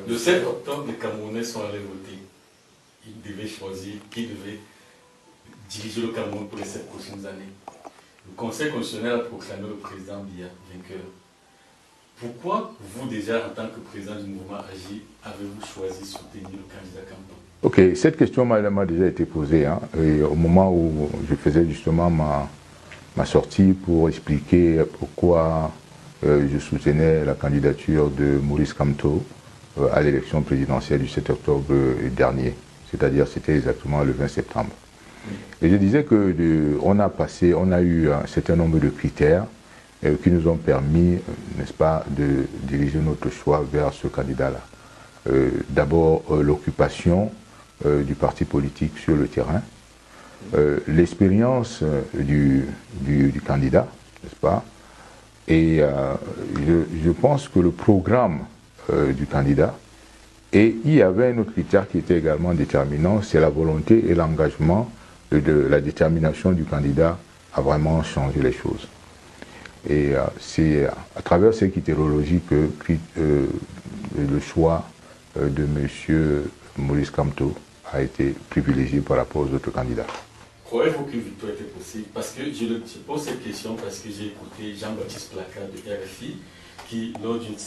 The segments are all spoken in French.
Le 7 octobre, les Camerounais sont allés voter. Ils devaient choisir qui devait diriger le Cameroun pour les 7 prochaines années. Le Conseil constitutionnel a proclamé le président Biya vainqueur. Pourquoi vous, déjà, en tant que président du mouvement AGI, avez-vous choisi de soutenir le candidat Kamto? Ok, cette question m'a déjà été posée et au moment où je faisais justement ma sortie pour expliquer pourquoi je soutenais la candidature de Maurice Kamto à l'élection présidentielle du 7 octobre dernier, c'est-à-dire c'était exactement le 20 septembre. Et je disais que on a eu un certain nombre de critères qui nous ont permis, n'est-ce pas, de diriger notre choix vers ce candidat-là. D'abord, l'occupation du parti politique sur le terrain, l'expérience du candidat, n'est-ce pas, et je pense que le programme du candidat, et il y avait un autre critère qui était également déterminant, c'est la volonté et l'engagement de la détermination du candidat à vraiment changer les choses. Et c'est à travers ces critérologies que le choix de M. Maurice Kamto a été privilégié par rapport aux autres candidats. Croyez-vous qu'une victoire était possible? Parce que je pose cette question parce que j'ai écouté Jean-Baptiste Placard de RFI qui, lors d'une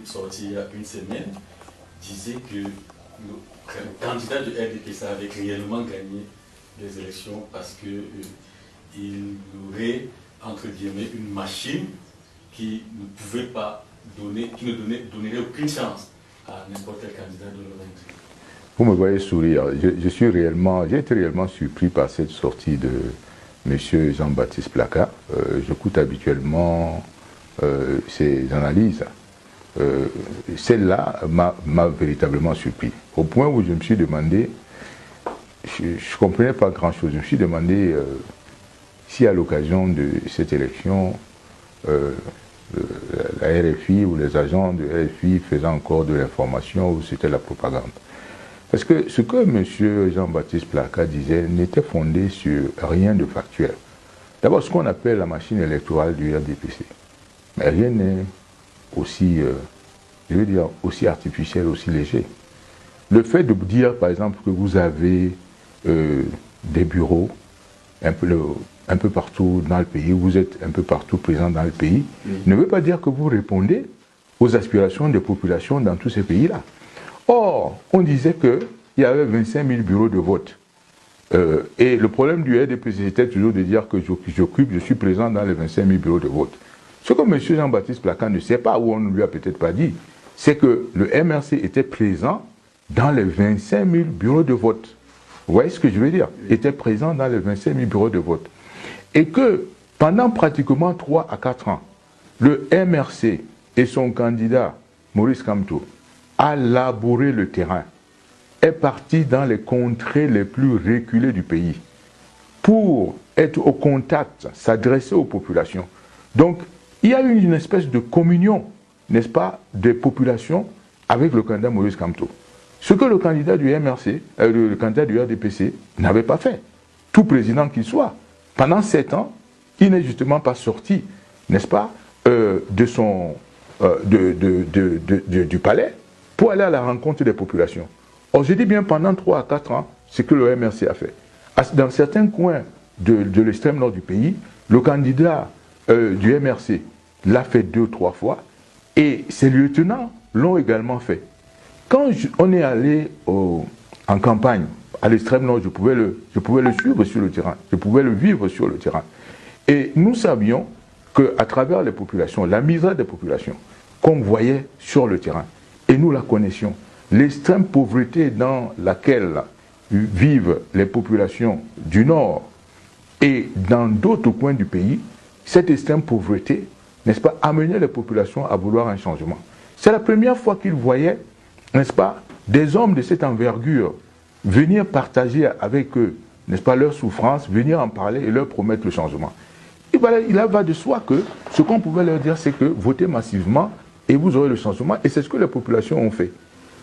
sortie il y a une semaine, disait que le candidat de RDPC avait réellement gagné les élections parce qu'il aurait, entre guillemets, une machine qui ne pouvait pas donner, qui ne donnerait aucune chance à n'importe quel candidat de le vaincre. Vous me voyez sourire. J'ai été réellement surpris par cette sortie de M. Jean-Baptiste Placard. J'écoute habituellement ses analyses. Celle-là m'a véritablement surpris. Au point où je me suis demandé, je ne comprenais pas grand-chose. Je me suis demandé si à l'occasion de cette élection, la RFI ou les agents de RFI faisaient encore de l'information ou c'était la propagande. Parce que ce que M. Jean-Baptiste Placard disait n'était fondé sur rien de factuel. D'abord, ce qu'on appelle la machine électorale du RDPC. Mais rien n'est aussi, je veux dire, aussi artificiel, aussi léger. Le fait de dire, par exemple, que vous avez des bureaux un peu partout dans le pays, vous êtes un peu partout présent dans le pays, ne veut pas dire que vous répondez aux aspirations des populations dans tous ces pays-là. Or, on disait qu'il y avait 25 000 bureaux de vote. Et le problème du RDPC, c'était toujours de dire que je suis présent dans les 25 000 bureaux de vote. Ce que M. Jean-Baptiste Placard ne sait pas, ou on ne lui a peut-être pas dit, c'est que le MRC était présent dans les 25 000 bureaux de vote. Vous voyez ce que je veux dire? Était présent dans les 25 000 bureaux de vote. Et que pendant pratiquement 3 à 4 ans, le MRC et son candidat, Maurice Kamto, a labouré le terrain, est parti dans les contrées les plus reculées du pays pour être au contact, s'adresser aux populations. Donc, il y a eu une espèce de communion, n'est-ce pas, des populations avec le candidat Maurice Kamto. Ce que le candidat du MRC, le candidat du RDPC n'avait pas fait. Tout président qu'il soit, pendant 7 ans, il n'est justement pas sorti, n'est-ce pas, du palais pour aller à la rencontre des populations. Or, je dis bien pendant 3 à 4 ans, ce que le MRC a fait. Dans certains coins de l'extrême nord du pays, le candidat du MRC l'a fait 2 ou 3 fois et ses lieutenants l'ont également fait. Quand on est allé en campagne, à l'extrême nord, je pouvais le suivre sur le terrain, je pouvais le vivre sur le terrain. Et nous savions qu'à travers les populations, la misère des populations qu'on voyait sur le terrain, et nous la connaissions, l'extrême pauvreté dans laquelle vivent les populations du Nord et dans d'autres coins du pays, cette extrême pauvreté, n'est-ce pas, amenait les populations à vouloir un changement. C'est la première fois qu'ils voyaient, n'est-ce pas, des hommes de cette envergure venir partager avec eux, n'est-ce pas, leurs souffrances, venir en parler et leur promettre le changement. Et voilà, il va de soi que ce qu'on pouvait leur dire, c'est que votez massivement et vous aurez le changement. Et c'est ce que les populations ont fait.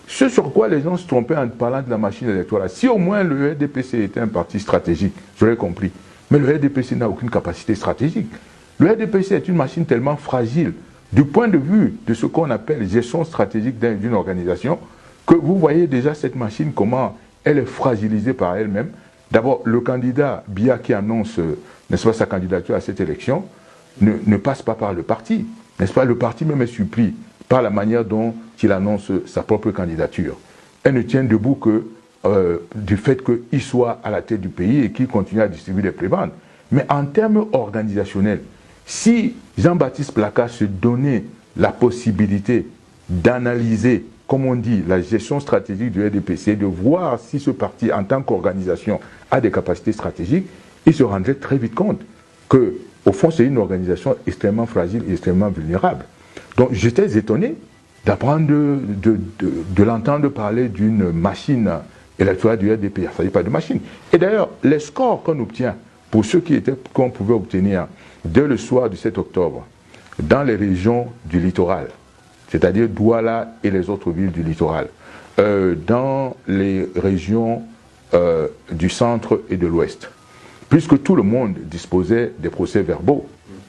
Ce sur quoi les gens se trompaient en parlant de la machine électorale. Si au moins le RDPC était un parti stratégique, j'aurais compris. Mais le RDPC n'a aucune capacité stratégique. Le RDPC est une machine tellement fragile du point de vue de ce qu'on appelle gestion stratégique d'une organisation, que vous voyez déjà cette machine, comment elle est fragilisée par elle-même. D'abord, le candidat Biya qui annonce, n'est-ce pas, sa candidature à cette élection, ne passe pas par le parti. N'est-ce pas? Le parti même est surpris par la manière dont il annonce sa propre candidature. Elle ne tient debout que du fait qu'il soit à la tête du pays et qu'il continue à distribuer des prébendes. Mais en termes organisationnels, si Jean-Baptiste Plaka se donnait la possibilité d'analyser, comme on dit, la gestion stratégique du RDPC, de voir si ce parti, en tant qu'organisation, a des capacités stratégiques, il se rendrait très vite compte que, au fond, c'est une organisation extrêmement fragile et extrêmement vulnérable. Donc, j'étais étonné d'apprendre, de l'entendre parler d'une machine électorale du RDP. Il ne s'agit pas de machine. Et d'ailleurs, les scores qu'on obtient, pour ceux qu'on pouvait obtenir dès le soir du 7 octobre, dans les régions du littoral, c'est-à-dire Douala et les autres villes du littoral, dans les régions du centre et de l'ouest, puisque tout le monde disposait des procès-verbaux,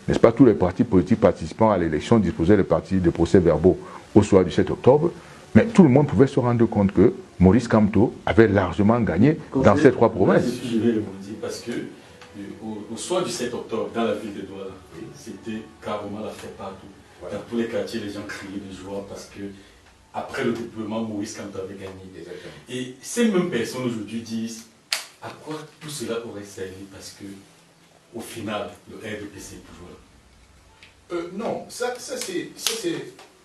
n'est-ce pas, tous les partis politiques participant à l'élection disposaient des procès-verbaux au soir du 7 octobre, mais tout le monde pouvait se rendre compte que Maurice Kamto avait largement gagné dans ces trois provinces. Je vais le dire parce que au soir du 7 octobre, dans la ville de Douala, c'était carrément la fête partout. Dans tous les quartiers, les gens criaient de joie parce que après le déploiement, Maurice Kamto avait gagné. Et ces mêmes personnes aujourd'hui disent à quoi tout cela aurait servi parce que au final, le RDPC est toujours là. Non, ça c'est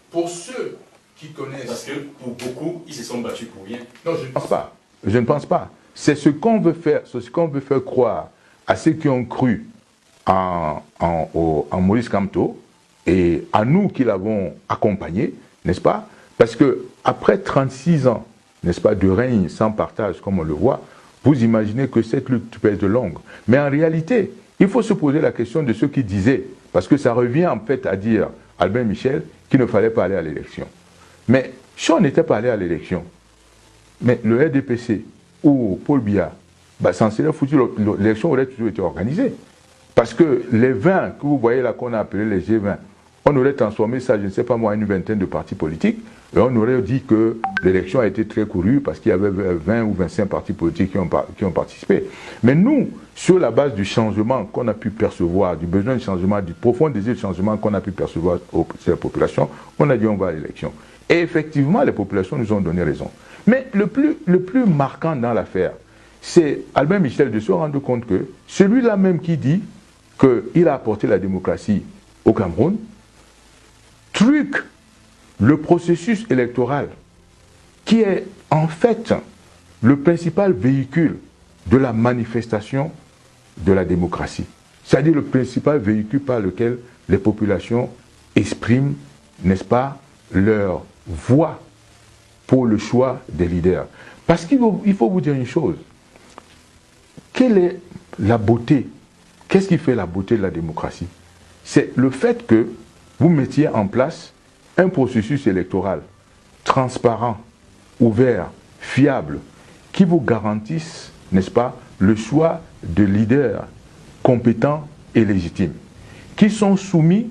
pour ceux qui connaissent. Parce que pour beaucoup, ils se sont battus pour rien. Non, je ne pense pas. Je ne pense pas. C'est ce qu'on veut faire, croire à ceux qui ont cru en Maurice Kamto et à nous qui l'avons accompagné, n'est-ce pas? Parce que après 36 ans, n'est-ce pas, de règne sans partage, comme on le voit, vous imaginez que cette lutte peut être longue. Mais en réalité, il faut se poser la question de ceux qui disaient, parce que ça revient en fait à dire, Albert Michel, qu'il ne fallait pas aller à l'élection. Mais si on n'était pas allé à l'élection, mais le RDPC ou Paul Biya, ça en serait foutu, l'élection aurait toujours été organisée. Parce que les 20 que vous voyez là qu'on a appelés les G20, on aurait transformé ça, je ne sais pas moi, en une vingtaine de partis politiques, et on aurait dit que l'élection a été très courue parce qu'il y avait 20 ou 25 partis politiques qui ont participé. Mais nous, sur la base du changement qu'on a pu percevoir, du besoin de changement, du profond désir de changement qu'on a pu percevoir chez la population, on a dit on va à l'élection. Et effectivement, les populations nous ont donné raison. Mais le plus marquant dans l'affaire, c'est Albert Michel de se rendre compte que celui-là même qui dit qu'il a apporté la démocratie au Cameroun, truc le processus électoral qui est en fait le principal véhicule de la manifestation de la démocratie. C'est-à-dire le principal véhicule par lequel les populations expriment, n'est-ce pas, leur voix pour le choix des leaders. Parce qu'il faut vous dire une chose. Quelle est la beauté? Qu'est-ce qui fait la beauté de la démocratie? C'est le fait que vous mettiez en place un processus électoral transparent, ouvert, fiable, qui vous garantisse, n'est-ce pas, le choix de leaders compétents et légitimes, qui sont soumis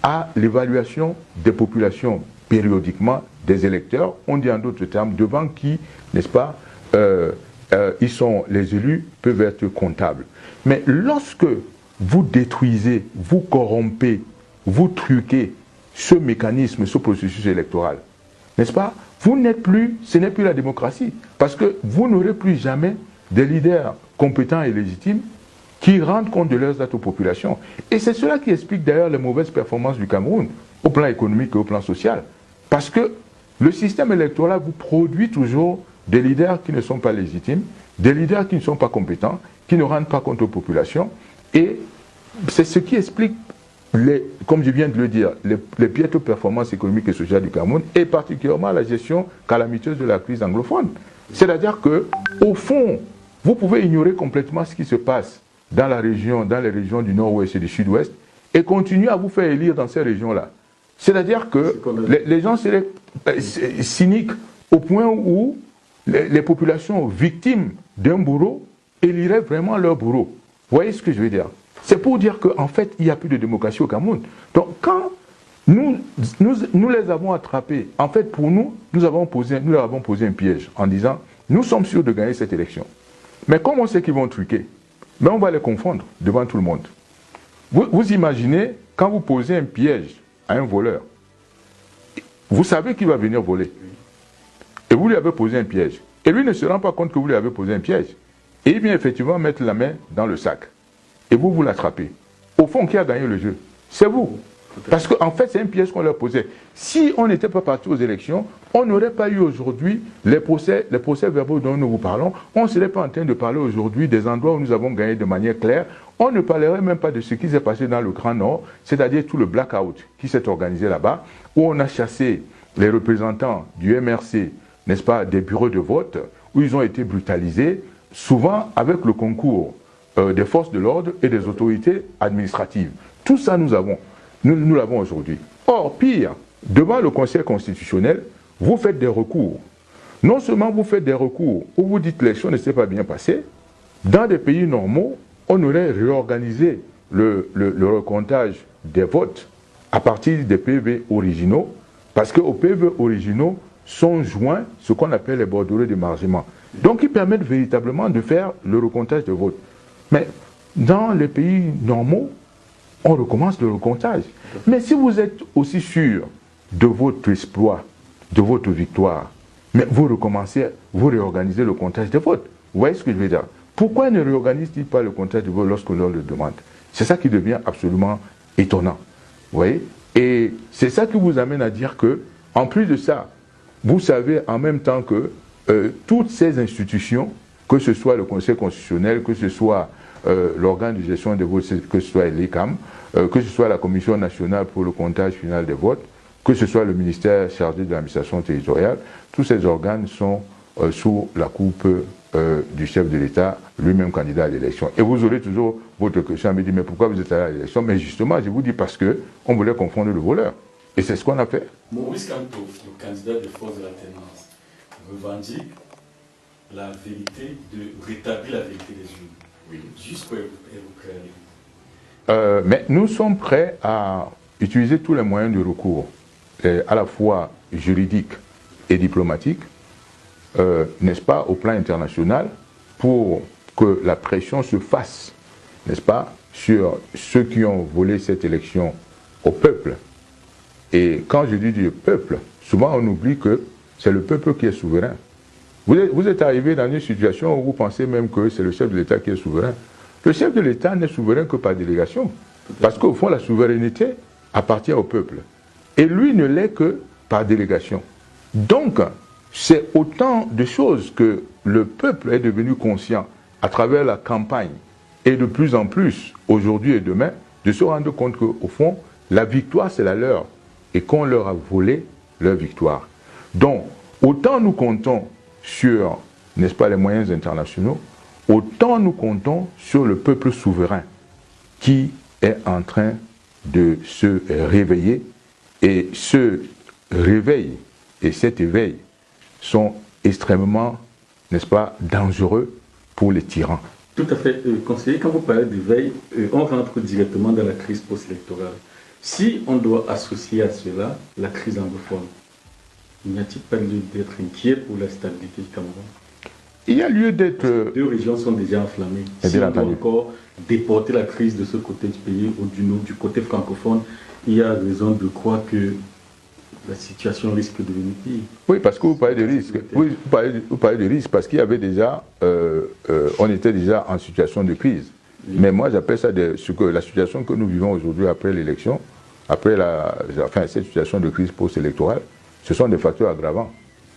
à l'évaluation des populations périodiquement, des électeurs, on dit en d'autres termes, devant qui, n'est-ce pas, les élus peuvent être comptables. Mais lorsque vous détruisez, vous corrompez, vous truquez ce mécanisme, ce processus électoral, n'est-ce pas, ce n'est plus la démocratie, parce que vous n'aurez plus jamais des leaders compétents et légitimes qui rendent compte de leurs actes aux populations. Et c'est cela qui explique d'ailleurs les mauvaises performances du Cameroun, au plan économique et au plan social. Parce que le système électoral vous produit toujours des leaders qui ne sont pas légitimes, des leaders qui ne sont pas compétents, qui ne rendent pas compte aux populations. Et c'est ce qui explique, comme je viens de le dire, les piètres performances économiques et sociales du Cameroun, et particulièrement la gestion calamiteuse de la crise anglophone. C'est-à-dire que, au fond, vous pouvez ignorer complètement ce qui se passe dans les régions du nord-ouest et du sud-ouest, et continuer à vous faire élire dans ces régions-là. C'est-à-dire que les gens seraient cyniques au point où les populations victimes d'un bourreau éliraient vraiment leur bourreau. Vous voyez ce que je veux dire? C'est pour dire qu'en fait, il n'y a plus de démocratie au Cameroun. Donc, quand Nous les avons attrapés. En fait, pour nous, nous leur avons posé un piège en disant, nous sommes sûrs de gagner cette élection. Mais comme on sait qu'ils vont truquer, mais on va les confondre devant tout le monde. Vous imaginez, quand vous posez un piège à un voleur, vous savez qu'il va venir voler. Et vous lui avez posé un piège. Et lui ne se rend pas compte que vous lui avez posé un piège. Et il vient effectivement mettre la main dans le sac. Et vous l'attrapez. Au fond, qui a gagné le jeu? C'est vous. Parce qu'en fait, c'est un piège qu'on leur posait. Si on n'était pas parti aux élections, on n'aurait pas eu aujourd'hui les procès verbaux dont nous vous parlons. On ne serait pas en train de parler aujourd'hui des endroits où nous avons gagné de manière claire. On ne parlerait même pas de ce qui s'est passé dans le Grand Nord, c'est-à-dire tout le blackout qui s'est organisé là-bas, où on a chassé les représentants du MRC, n'est-ce pas, des bureaux de vote, où ils ont été brutalisés, souvent avec le concours des forces de l'ordre et des autorités administratives. Tout ça, nous l'avons aujourd'hui. Or, pire, devant le Conseil constitutionnel, vous faites des recours. Non seulement vous faites des recours où vous dites que l'élection ne s'est pas bien passée, dans des pays normaux, on aurait réorganisé le recomptage des votes à partir des PV originaux, parce qu'aux PV originaux sont joints ce qu'on appelle les bordereaux d'émargement. Donc, ils permettent véritablement de faire le recomptage des votes. Mais dans les pays normaux, on recommence le recomptage. Mais si vous êtes aussi sûr de votre exploit, de votre victoire, mais vous recommencez, vous réorganisez le comptage des votes. Vous voyez ce que je veux dire? Pourquoi ne réorganise-t-il pas le comptage des votes lorsque l'on le demande? C'est ça qui devient absolument étonnant. Vous voyez? Et c'est ça qui vous amène à dire que, en plus de ça, vous savez en même temps que toutes ces institutions, que ce soit le Conseil constitutionnel, que ce soit l'organe de gestion des votes, que ce soit l'ICAM, que ce soit la Commission nationale pour le comptage final des votes, que ce soit le ministère chargé de l'administration territoriale, tous ces organes sont sous la coupe du chef de l'État, lui-même candidat à l'élection. Et vous aurez toujours votre question à me dire, mais pourquoi vous êtes allé à l'élection? Mais justement, je vous dis parce qu'on voulait confondre le voleur. Et c'est ce qu'on a fait. Maurice Kamto, le candidat de force de l'alternance, revendique la vérité, de rétablir la vérité des urnes. Oui. Juste pour évoquer. Mais nous sommes prêts à utiliser tous les moyens de recours, à la fois juridiques et diplomatiques, n'est-ce pas, au plan international, pour que la pression se fasse, n'est-ce pas, sur ceux qui ont volé cette élection au peuple. Et quand je dis du peuple, souvent on oublie que c'est le peuple qui est souverain. Vous êtes arrivé dans une situation où vous pensez même que c'est le chef de l'État qui est souverain. Le chef de l'État n'est souverain que par délégation. Parce qu'au fond, la souveraineté appartient au peuple. Et lui ne l'est que par délégation. Donc, c'est autant de choses que le peuple est devenu conscient à travers la campagne et de plus en plus, aujourd'hui et demain, de se rendre compte qu'au fond, la victoire, c'est la leur. Et qu'on leur a volé leur victoire. Donc, autant nous comptons sur, n'est-ce pas, les moyens internationaux, autant nous comptons sur le peuple souverain qui est en train de se réveiller. Et ce réveil et cet éveil sont extrêmement, n'est-ce pas, dangereux pour les tyrans. Tout à fait. Conseiller, quand vous parlez d'éveil, on rentre directement dans la crise post-électorale. Si on doit associer à cela la crise anglophone, n'y a-t-il pas lieu d'être inquiet pour la stabilité du Cameroun? Il y a lieu d'être... Deux régions sont déjà enflammées. Si on doit encore déporter la crise de ce côté du pays ou du côté francophone, il y a raison de croire que la situation risque de devenir pire. Oui, parce que vous parlez de risque. Oui, vous parlez de risque parce qu'il y avait déjà... on était déjà en situation de crise. Oui. Mais moi, j'appelle ça la situation que nous vivons aujourd'hui après l'élection, après cette situation de crise post-électorale, ce sont des facteurs aggravants.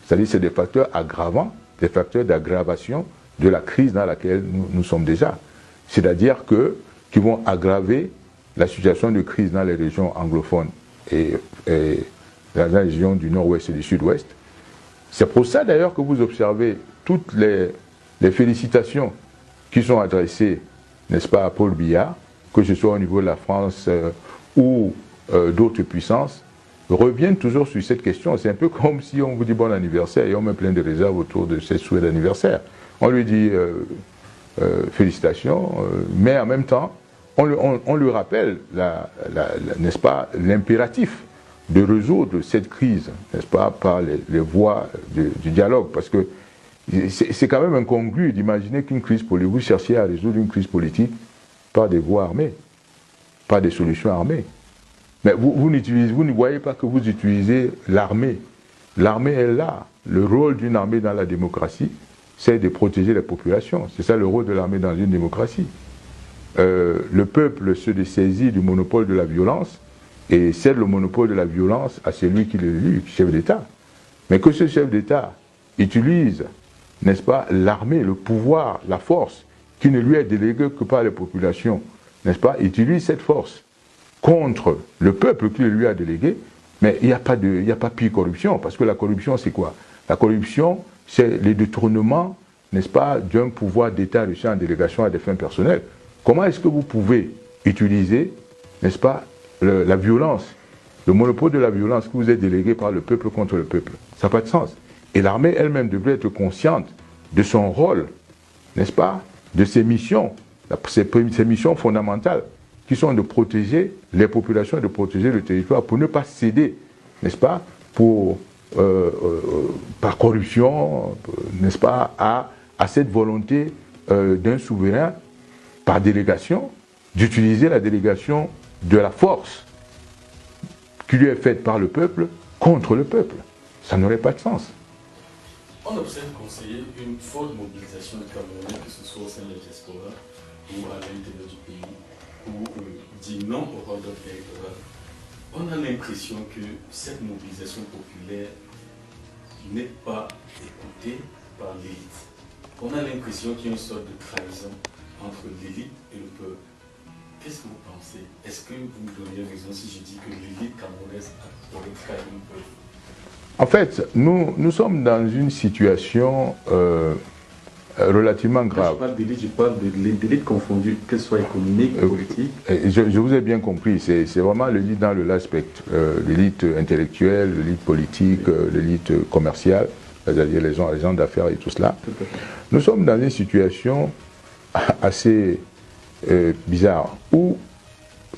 C'est-à-dire c'est des facteurs aggravants, des facteurs d'aggravation de la crise dans laquelle nous sommes déjà. C'est-à-dire qui vont aggraver la situation de crise dans les régions anglophones et dans la région du nord-ouest et du sud-ouest. C'est pour ça d'ailleurs que vous observez toutes les félicitations qui sont adressées, n'est-ce pas, à Paul Biya, que ce soit au niveau de la France ou d'autres puissances, reviennent toujours sur cette question. C'est un peu comme si on vous dit bon anniversaire et on met plein de réserves autour de ces souhaits d'anniversaire. On lui dit félicitations, mais en même temps, on lui rappelle, n'est-ce pas, l'impératif de résoudre cette crise, n'est-ce pas, par les voies du dialogue. Parce que c'est quand même incongru d'imaginer qu'une crise politique, vous cherchiez à résoudre une crise politique par des voies armées, par des solutions armées. Mais vous ne voyez pas que vous utilisez l'armée. L'armée est là. Le rôle d'une armée dans la démocratie, c'est de protéger les populations. C'est ça le rôle de l'armée dans une démocratie. Le peuple se dessaisit du monopole de la violence et cède le monopole de la violence à celui qui l'élit, chef d'État. Mais que ce chef d'État utilise, n'est-ce pas, l'armée, le pouvoir, la force, qui ne lui est déléguée que par les populations, n'est-ce pas, utilise cette force contre le peuple qui le lui a délégué, mais il n'y a pas pire corruption, parce que la corruption, c'est quoi? La corruption, c'est le détournement, n'est-ce pas, d'un pouvoir d'État reçu en délégation à des fins personnelles. Comment est-ce que vous pouvez utiliser, n'est-ce pas, la violence, le monopole de la violence que vous êtes délégué par le peuple contre le peuple? Ça n'a pas de sens. Et l'armée elle-même devrait être consciente de son rôle, n'est-ce pas, de ses missions, ses missions fondamentales, qui sont de protéger les populations et de protéger le territoire pour ne pas céder, n'est-ce pas, par corruption, n'est-ce pas, à cette volonté d'un souverain, par délégation, d'utiliser la délégation de la force qui lui est faite par le peuple contre le peuple. Ça n'aurait pas de sens. On observe, conseiller, une forte mobilisation des Camerounais, que ce soit au sein de la diaspora ou à l'intérieur du pays, ou dit non au rôle de territoire. On a l'impression que cette mobilisation populaire n'est pas écoutée par l'élite. On a l'impression qu'il y a une sorte de trahison entre l'élite et le peuple. Qu'est-ce que vous pensez? Est-ce que vous me donnez raison si je dis que l'élite camerounaise aurait trahi le peuple? En fait, nous sommes dans une situation relativement grave. Je parle d'élite, je parle de l'élite confondue, qu'elle soit économique, politique. Je vous ai bien compris, c'est vraiment l'élite dans le large spectre. L'élite intellectuelle, l'élite politique, l'élite commerciale, c'est-à-dire les gens d'affaires et tout cela. Nous sommes dans une situation assez bizarre où,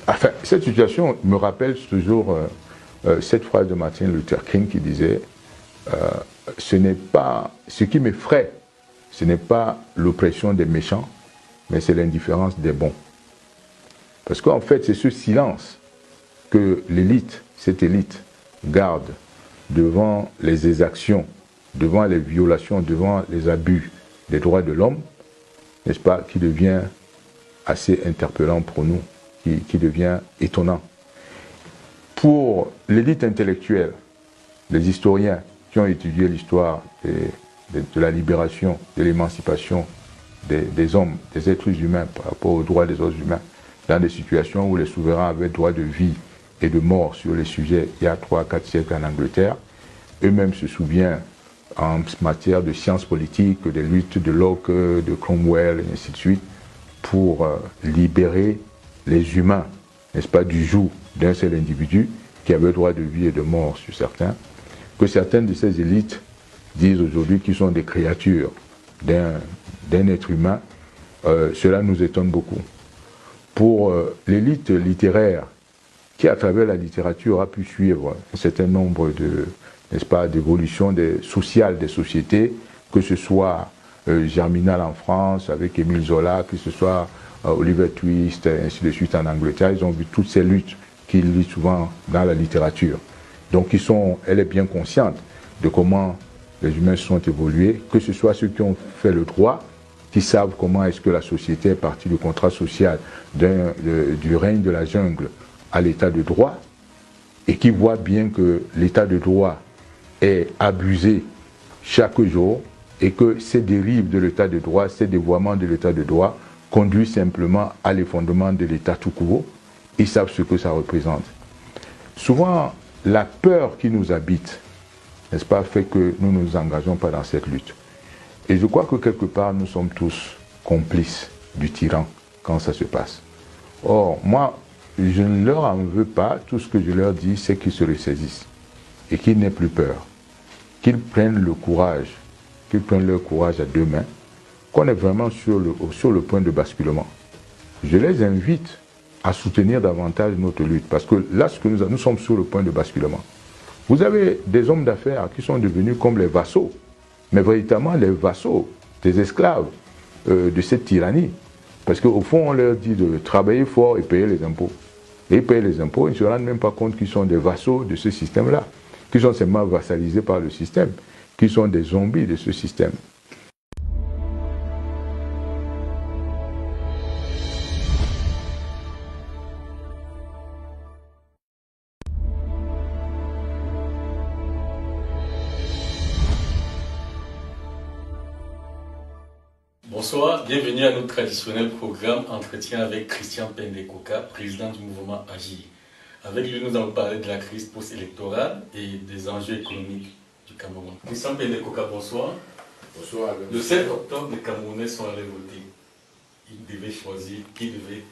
enfin, cette situation me rappelle toujours cette phrase de Martin Luther King qui disait ce qui m'effraie, ce n'est pas l'oppression des méchants, mais c'est l'indifférence des bons. Parce qu'en fait, c'est ce silence que l'élite, cette élite, garde devant les exactions, devant les violations, devant les abus des droits de l'homme, n'est-ce pas, qui devient assez interpellant pour nous, qui devient étonnant. Pour l'élite intellectuelle, les historiens qui ont étudié l'histoire de la libération, de l'émancipation des hommes, des êtres humains par rapport aux droits des autres humains, dans des situations où les souverains avaient droit de vie et de mort sur les sujets il y a 3-4 siècles en Angleterre, eux-mêmes se souviennent en matière de sciences politiques, des luttes de Locke, de Cromwell, et ainsi de suite, pour libérer les humains, n'est-ce pas, du joug d'un seul individu qui avait droit de vie et de mort sur certains, que certaines de ces élites disent aujourd'hui qu'ils sont des créatures d'un être humain, cela nous étonne beaucoup. Pour l'élite littéraire, qui à travers la littérature a pu suivre un certain nombre de, n'est-ce pas, d'évolutions sociales des sociétés, que ce soit Germinal en France avec Émile Zola, que ce soit Oliver Twist, et ainsi de suite en Angleterre, ils ont vu toutes ces luttes qu'ils lisent souvent dans la littérature. Donc elle est bien consciente de comment les humains se sont évolués, que ce soit ceux qui ont fait le droit, qui savent comment est-ce que la société est partie du contrat social du règne de la jungle à l'état de droit, et qui voient bien que l'état de droit est abusé chaque jour, et que ces dérives de l'état de droit, ces dévoiements de l'état de droit conduisent simplement à l'effondrement de l'état tout court. Ils savent ce que ça représente. Souvent, la peur qui nous habite, n'est-ce pas, fait que nous ne nous engageons pas dans cette lutte. Et je crois que quelque part, nous sommes tous complices du tyran quand ça se passe. Or, moi, je ne leur en veux pas. Tout ce que je leur dis, c'est qu'ils se ressaisissent et qu'ils n'aient plus peur. Qu'ils prennent le courage, qu'ils prennent leur courage à deux mains, qu'on est vraiment sur le point de basculement. Je les invite à soutenir davantage notre lutte. Parce que là, nous sommes sur le point de basculement. Vous avez des hommes d'affaires qui sont devenus comme les vassaux, mais véritablement les vassaux, des esclaves de cette tyrannie. Parce qu'au fond, on leur dit de travailler fort et payer les impôts. Et payer les impôts, ils ne se rendent même pas compte qu'ils sont des vassaux de ce système-là, qu'ils sont seulement vassalisés par le système, qu'ils sont des zombies de ce système. Bonsoir, bienvenue à notre traditionnel programme Entretien avec Christian Pendekoka, président du mouvement Agir. Avec lui, nous allons parler de la crise post-électorale et des enjeux économiques du Cameroun. Christian Pendekoka, bonsoir. Bonsoir. Le 7 octobre, les Camerounais sont allés voter. Ils devaient choisir qui devait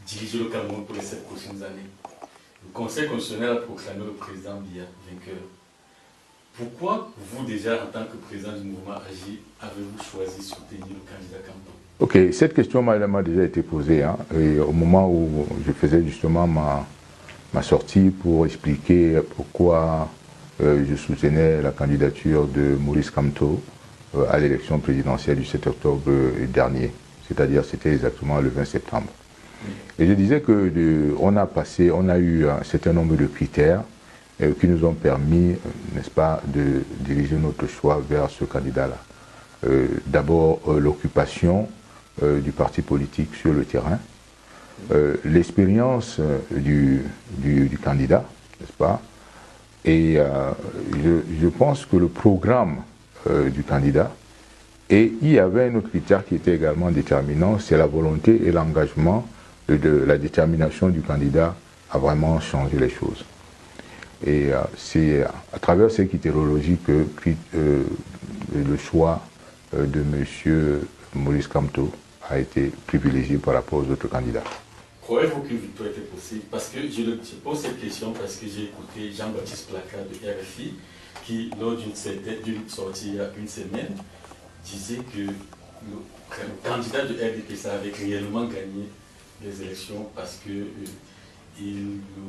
diriger le Cameroun pour les 7 prochaines années. Le Conseil constitutionnel a proclamé le président Biya vainqueur. Pourquoi vous, déjà, en tant que président du mouvement Agir, avez-vous choisi de soutenir le candidat Kamto? Ok, cette question m'a déjà été posée et au moment où je faisais justement ma sortie pour expliquer pourquoi je soutenais la candidature de Maurice Kamto à l'élection présidentielle du 7 octobre dernier, c'est-à-dire c'était exactement le 20 septembre. Et je disais que on a eu un certain nombre de critères qui nous ont permis, n'est-ce pas, de diriger notre choix vers ce candidat-là. D'abord, l'occupation du parti politique sur le terrain, l'expérience du candidat, n'est-ce pas, et je pense que le programme du candidat, et il y avait un autre critère qui était également déterminant, c'est la volonté et l'engagement de la détermination du candidat à vraiment changer les choses. Et c'est à travers cette hétérologie que le choix de M. Maurice Kamto a été privilégié par rapport aux autres candidats. Croyez-vous qu'une victoire était possible? Parce que je pose cette question parce que j'ai écouté Jean-Baptiste Placard de RFI qui, lors d'une sortie il y a une semaine, disait que le candidat de RDPC avait réellement gagné les élections parce qu'il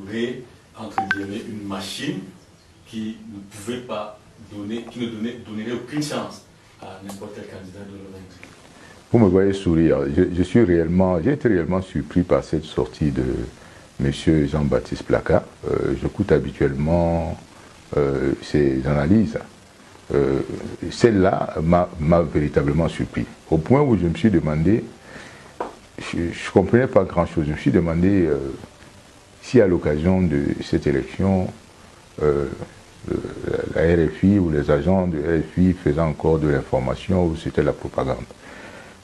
aurait, entre guillemets, une machine qui ne pouvait pas donner, qui ne donnerait aucune chance à n'importe quel candidat de le vaincre. Vous me voyez sourire. J'ai été réellement surpris par cette sortie de M. Jean-Baptiste Placard. J'écoute habituellement ses analyses. Celle-là m'a véritablement surpris. Au point où je me suis demandé, je ne comprenais pas grand-chose. Je me suis demandé si à l'occasion de cette élection, la RFI ou les agents de RFI faisaient encore de l'information ou c'était la propagande.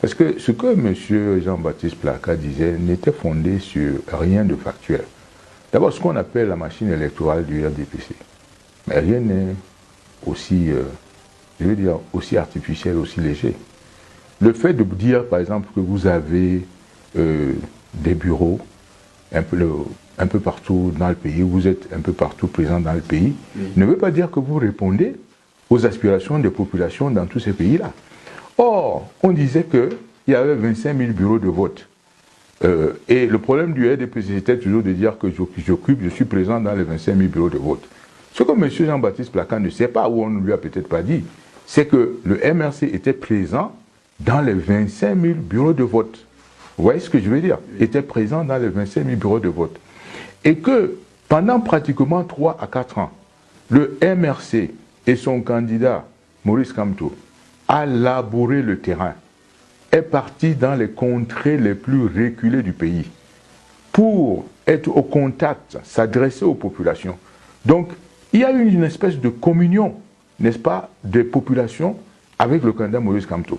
Parce que ce que M. Jean-Baptiste Placard disait n'était fondé sur rien de factuel. D'abord, ce qu'on appelle la machine électorale du RDPC. Mais rien n'est aussi, je veux dire, aussi artificiel, aussi léger. Le fait de dire, par exemple, que vous avez des bureaux un peu partout dans le pays, vous êtes un peu partout présent dans le pays, ne veut pas dire que vous répondez aux aspirations des populations dans tous ces pays-là. Or, on disait qu'il y avait 25 000 bureaux de vote. Et le problème du RDPC, c'était toujours de dire que je suis présent dans les 25 000 bureaux de vote. Ce que M. Jean-Baptiste Placard ne sait pas, ou on ne lui a peut-être pas dit, c'est que le MRC était présent dans les 25 000 bureaux de vote. Vous voyez ce que je veux dire? Était présent dans les 25 000 bureaux de vote. Et que pendant pratiquement 3 à 4 ans, le MRC et son candidat, Maurice Kamto, a labouré le terrain, est parti dans les contrées les plus reculées du pays pour être au contact, s'adresser aux populations. Donc, il y a eu une espèce de communion, n'est-ce pas, des populations avec le candidat Maurice Kamto.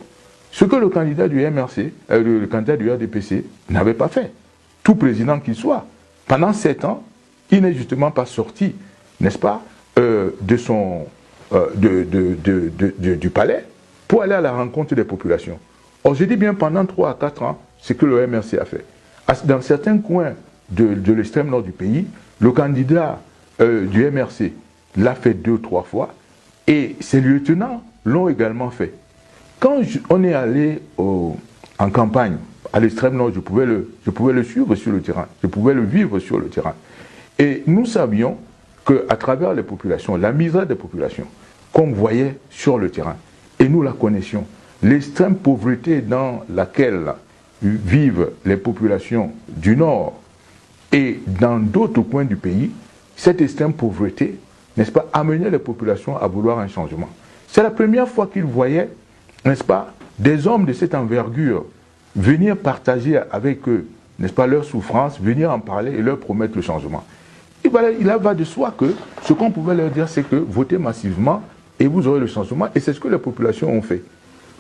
Ce que le candidat du MRC, le candidat du RDPC n'avait pas fait. Tout président qu'il soit, pendant 7 ans, il n'est justement pas sorti, n'est-ce pas, du palais pour aller à la rencontre des populations. Or, je dis bien pendant 3 à 4 ans, c'est que le MRC a fait. Dans certains coins de l'extrême nord du pays, le candidat du MRC l'a fait 2 ou 3 fois et ses lieutenants l'ont également fait. Quand on est allé en campagne à l'extrême nord, je pouvais le suivre sur le terrain, je pouvais le vivre sur le terrain. Et nous savions qu'à travers les populations, la misère des populations, qu'on voyait sur le terrain, et nous la connaissions, l'extrême pauvreté dans laquelle vivent les populations du Nord et dans d'autres coins du pays, cette extrême pauvreté, n'est-ce pas, amenait les populations à vouloir un changement. C'est la première fois qu'ils voyaient, n'est-ce pas, des hommes de cette envergure venir partager avec eux, n'est-ce pas, leurs souffrances, venir en parler et leur promettre le changement. Et voilà, il va de soi que ce qu'on pouvait leur dire, c'est que votez massivement et vous aurez le changement. Et c'est ce que les populations ont fait.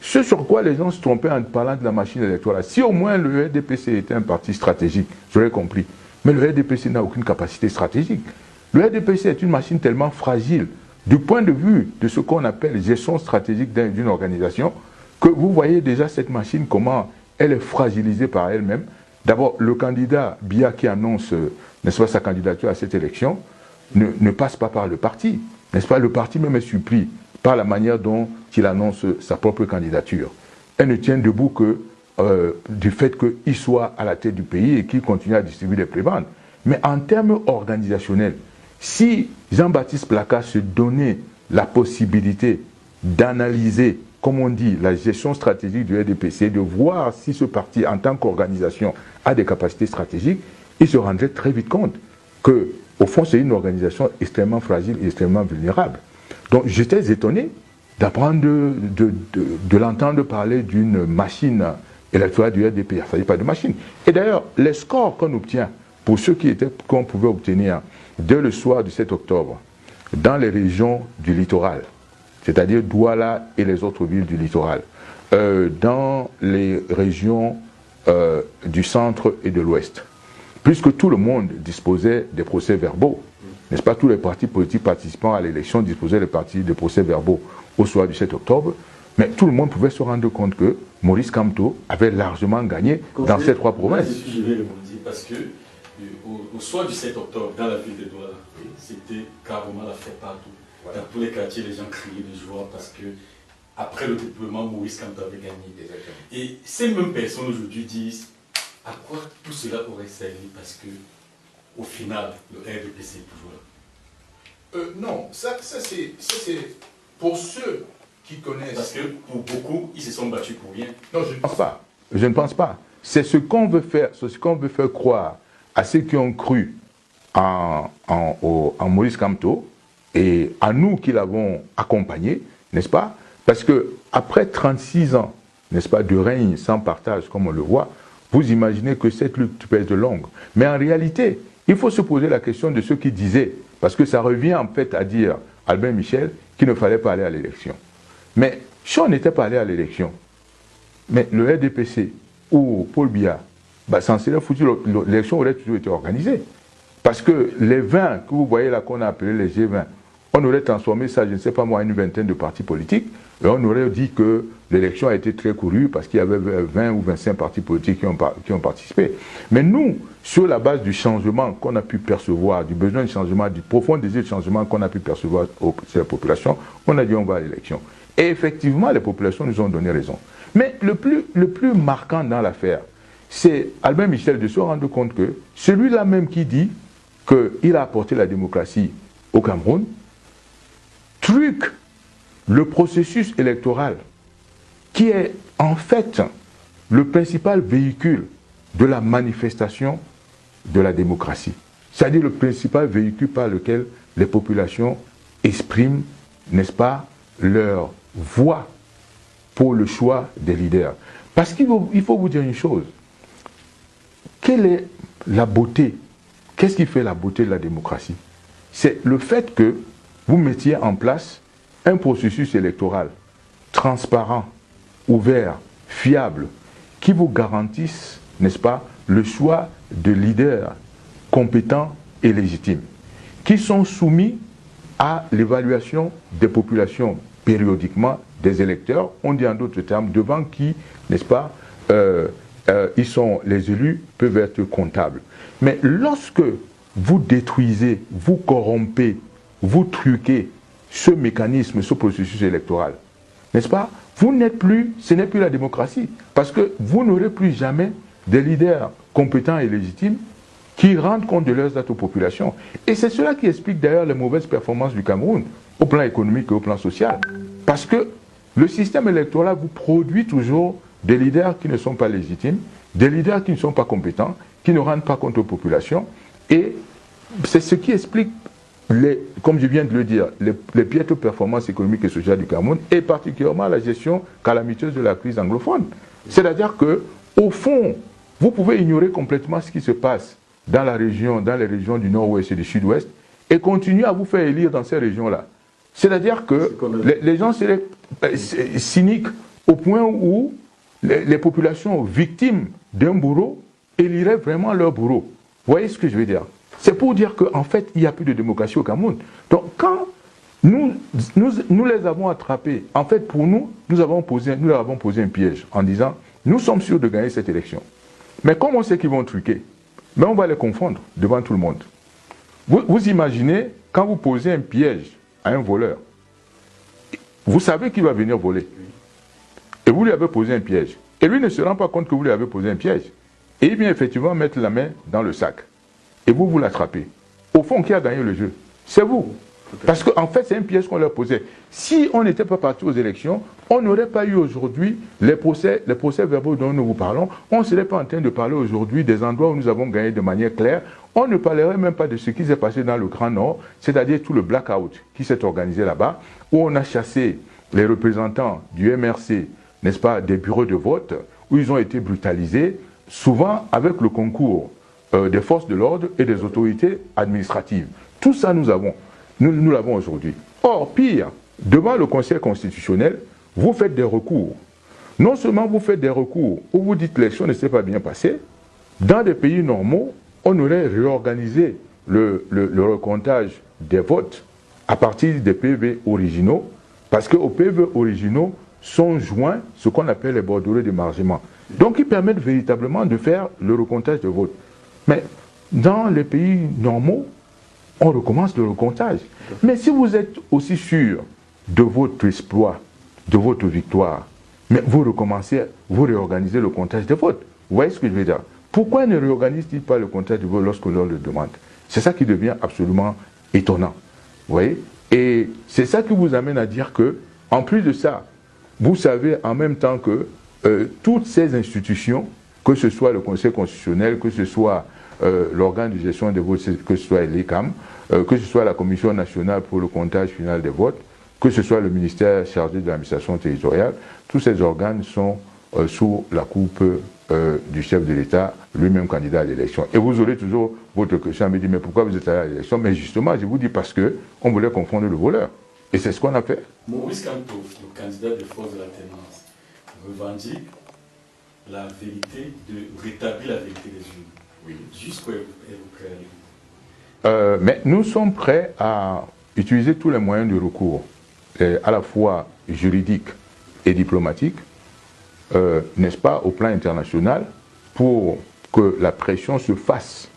Ce sur quoi les gens se trompaient en parlant de la machine électorale. Si au moins le RDPC était un parti stratégique, j'aurais compris. Mais le RDPC n'a aucune capacité stratégique. Le RDPC est une machine tellement fragile du point de vue de ce qu'on appelle gestion stratégique d'une organisation que vous voyez déjà cette machine, comment elle est fragilisée par elle-même. D'abord, le candidat Biya qui annonce, n'est-ce pas, sa candidature à cette élection ne passe pas par le parti. N'est-ce pas, le parti même est surpris par la manière dont il annonce sa propre candidature. Elle ne tient debout que du fait qu'il soit à la tête du pays et qu'il continue à distribuer des prébendes. Mais en termes organisationnels, si Jean-Baptiste Plaka se donnait la possibilité d'analyser, comme on dit, la gestion stratégique du RDPC, de voir si ce parti, en tant qu'organisation, a des capacités stratégiques, il se rendrait très vite compte que, au fond, c'est une organisation extrêmement fragile et extrêmement vulnérable. Donc j'étais étonné d'apprendre, de l'entendre parler d'une machine électorale du RDP. Il ne s'agit pas de machine. Et d'ailleurs, les scores qu'on obtient, pour ceux qu'on pouvait obtenir dès le soir du 7 octobre, dans les régions du littoral, c'est-à-dire Douala et les autres villes du littoral, dans les régions du centre et de l'ouest, puisque tout le monde disposait des procès-verbaux, n'est-ce pas, tous les partis politiques participant à l'élection disposaient des procès-verbaux au soir du 7 octobre, mais tout le monde pouvait se rendre compte que Maurice Kamto avait largement gagné dans ces trois provinces. Je vais le dire parce que au soir du 7 octobre, dans la ville de Douala, c'était carrément la fête partout. Voilà. Dans tous les quartiers, les gens criaient de joie parce que après le dépeuplement, Maurice Kamto avait gagné. Exactement. Et ces mêmes personnes aujourd'hui disent à quoi tout cela aurait servi parce que au final, le RDPC est toujours là. Non, ça c'est pour ceux qui connaissent. Parce que pour beaucoup, ils se sont battus pour rien. Non, je ne pense pas. Je ne pense pas. C'est ce qu'on veut faire, croire à ceux qui ont cru en Maurice Kamto et à nous qui l'avons accompagné, n'est-ce pas? Parce que après 36 ans, n'est-ce pas, de règne sans partage, comme on le voit, vous imaginez que cette lutte peut être longue. Mais en réalité, il faut se poser la question de ceux qui disaient, parce que ça revient en fait à dire, Albin Michel, qu'il ne fallait pas aller à l'élection. Mais si on n'était pas allé à l'élection, mais le RDPC ou Paul Biya, sans cela foutu, l'élection aurait toujours été organisée. Parce que les 20 que vous voyez là qu'on a appelés les G20, on aurait transformé ça, je ne sais pas moi, en une vingtaine de partis politiques, et on aurait dit que l'élection a été très courue parce qu'il y avait 20 ou 25 partis politiques qui ont participé. Mais nous, sur la base du changement qu'on a pu percevoir, du besoin de changement, du profond désir de changement qu'on a pu percevoir chez la population, on a dit on va à l'élection. Et effectivement, les populations nous ont donné raison. Mais le plus marquant dans l'affaire, c'est Albin Michel de se rendre compte que celui-là même qui dit qu'il a apporté la démocratie au Cameroun, truc le processus électoral qui est en fait le principal véhicule de la manifestation de la démocratie. C'est-à-dire le principal véhicule par lequel les populations expriment, n'est-ce pas, leur voix pour le choix des leaders. Parce qu'il faut vous dire une chose. Quelle est la beauté? Qu'est-ce qui fait la beauté de la démocratie? C'est le fait que vous mettiez en place un processus électoral transparent, ouvert, fiable, qui vous garantisse, n'est-ce pas, le choix de leaders compétents et légitimes, qui sont soumis à l'évaluation des populations périodiquement, des électeurs, on dit en d'autres termes, devant qui, n'est-ce pas, les élus peuvent être comptables. Mais lorsque vous détruisez, vous corrompez, vous truquez ce mécanisme, ce processus électoral, n'est-ce pas, ce n'est plus la démocratie, parce que vous n'aurez plus jamais des leaders compétents et légitimes qui rendent compte de leurs actes aux populations. Et c'est cela qui explique d'ailleurs les mauvaises performances du Cameroun, au plan économique et au plan social. Parce que le système électoral vous produit toujours des leaders qui ne sont pas légitimes, des leaders qui ne sont pas compétents, qui ne rendent pas compte aux populations. Et c'est ce qui explique, comme je viens de le dire, les piètres performances économiques et sociales du Cameroun, et particulièrement la gestion calamiteuse de la crise anglophone. C'est-à-dire que, au fond, vous pouvez ignorer complètement ce qui se passe dans les régions du nord-ouest et du sud-ouest, et continuer à vous faire élire dans ces régions-là. C'est-à-dire que les gens seraient cyniques au point où les populations victimes d'un bourreau éliraient vraiment leur bourreau. Vous voyez ce que je veux dire? C'est pour dire qu'en fait, il n'y a plus de démocratie au Cameroun. Donc, quand nous les avons attrapés, en fait, pour nous, nous leur avons posé un piège en disant, nous sommes sûrs de gagner cette élection. Mais comme on sait qu'ils vont truquer, mais on va les confondre devant tout le monde. Vous imaginez, quand vous posez un piège à un voleur, vous savez qu'il va venir voler. Et vous lui avez posé un piège. Et lui ne se rend pas compte que vous lui avez posé un piège. Et il vient effectivement mettre la main dans le sac. Et vous l'attrapez. Au fond, qui a gagné le jeu? C'est vous. Parce qu'en fait, c'est un piège qu'on leur posait. Si on n'était pas parti aux élections, on n'aurait pas eu aujourd'hui les procès verbaux dont nous vous parlons. On ne serait pas en train de parler aujourd'hui des endroits où nous avons gagné de manière claire. On ne parlerait même pas de ce qui s'est passé dans le Grand Nord, c'est-à-dire tout le blackout qui s'est organisé là-bas, où on a chassé les représentants du MRC, n'est-ce pas, des bureaux de vote, où ils ont été brutalisés, souvent avec le concours des forces de l'ordre et des autorités administratives. Tout ça, nous l'avons aujourd'hui. Or, pire, devant le Conseil constitutionnel, vous faites des recours. Non seulement vous faites des recours où vous dites que l'élection ne s'est pas bien passée, dans des pays normaux, on aurait réorganisé le recomptage des votes à partir des PV originaux, parce qu'aux PV originaux sont joints ce qu'on appelle les bordereaux d'émargement. Donc, ils permettent véritablement de faire le recomptage de votes. Mais dans les pays normaux, on recommence le recomptage. Mais si vous êtes aussi sûr de votre exploit, de votre victoire, mais vous recommencez, vous réorganisez le comptage des votes. Vous voyez ce que je veux dire? Pourquoi ne réorganise-t-il pas le comptage de votes lorsque l'on le demande? C'est ça qui devient absolument étonnant. Vous voyez? Et c'est ça qui vous amène à dire que, en plus de ça, vous savez en même temps que toutes ces institutions, que ce soit le Conseil constitutionnel, que ce soit l'organe de gestion des votes, que ce soit l'ECAM, que ce soit la Commission nationale pour le comptage final des votes, que ce soit le ministère chargé de l'administration territoriale, tous ces organes sont sous la coupe du chef de l'État, lui-même candidat à l'élection. Et vous aurez toujours votre question à me dire, mais pourquoi vous êtes allé à l'élection? Mais justement, je vous dis parce qu'on voulait confondre le voleur. Et c'est ce qu'on a fait. Maurice Kamto, le candidat de force de l'alternance, revendique la vérité, de rétablir la vérité des urnes. Oui. Jusqu'où êtes-vous prêt à aller? Mais nous sommes prêts à utiliser tous les moyens de recours, à la fois juridiques et diplomatiques, n'est-ce pas, au plan international, pour que la pression se fasse,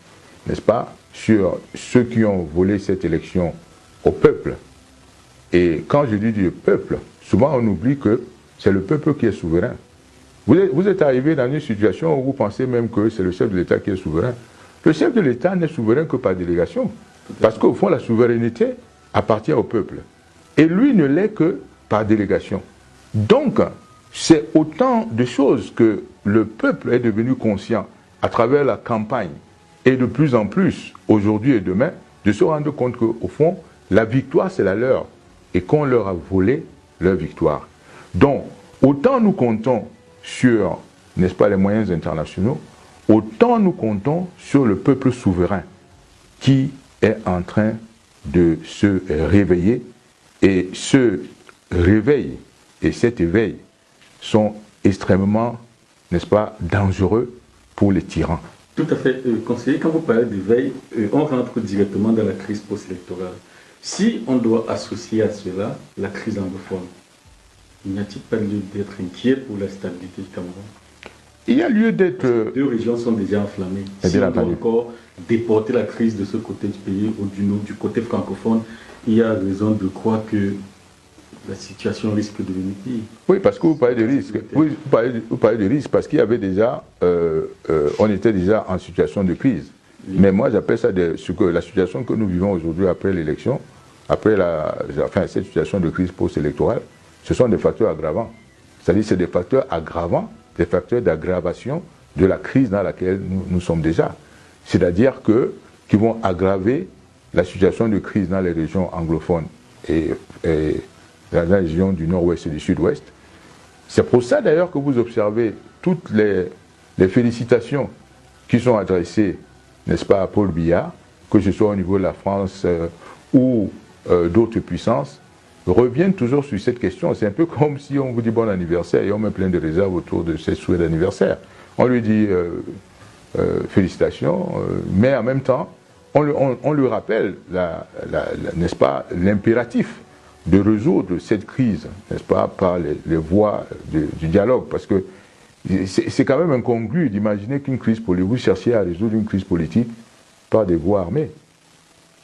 n'est-ce pas, sur ceux qui ont volé cette élection au peuple. Et quand je dis du peuple, souvent on oublie que c'est le peuple qui est souverain. Vous êtes arrivé dans une situation où vous pensez même que c'est le chef de l'État qui est souverain. Le chef de l'État n'est souverain que par délégation. Parce qu'au fond, la souveraineté appartient au peuple. Et lui ne l'est que par délégation. Donc, c'est autant de choses que le peuple est devenu conscient à travers la campagne et de plus en plus, aujourd'hui et demain, de se rendre compte qu'au fond, la victoire, c'est la leur et qu'on leur a volé leur victoire. Donc, autant nous comptons sur, n'est-ce pas, les moyens internationaux, autant nous comptons sur le peuple souverain qui est en train de se réveiller. Et ce réveil et cet éveil sont extrêmement, n'est-ce pas, dangereux pour les tyrans. Tout à fait. Conseiller, quand vous parlez d'éveil, on rentre directement dans la crise post-électorale. Si on doit associer à cela la crise anglophone, n'y a-t-il pas lieu d'être inquiet pour la stabilité du Cameroun? Il y a lieu d'être... Deux régions sont déjà enflammées. Si on doit encore déporter la crise de ce côté du pays ou du côté francophone, il y a raison de croire que la situation risque de devenir pire. Oui, parce que vous parlez de risque. Oui, vous parlez de risque parce qu'il y avait déjà, on était déjà en situation de crise. Oui. Mais moi, j'appelle ça la situation que nous vivons aujourd'hui après l'élection, cette situation de crise post-électorale, ce sont des facteurs aggravants. C'est-à-dire que c'est des facteurs aggravants, des facteurs d'aggravation de la crise dans laquelle nous sommes déjà. C'est-à-dire qui vont aggraver la situation de crise dans les régions anglophones et dans la région du nord-ouest et du sud-ouest. C'est pour ça d'ailleurs que vous observez toutes les félicitations qui sont adressées, n'est-ce pas, à Paul Biya, que ce soit au niveau de la France ou d'autres puissances, reviennent toujours sur cette question. C'est un peu comme si on vous dit bon anniversaire et on met plein de réserves autour de ces souhaits d'anniversaire. On lui dit félicitations, mais en même temps, on lui rappelle, n'est-ce pas, l'impératif de résoudre cette crise, n'est-ce pas, par les voies du dialogue. Parce que c'est quand même incongru d'imaginer qu'une crise politique, vous cherchiez à résoudre une crise politique par des voies armées,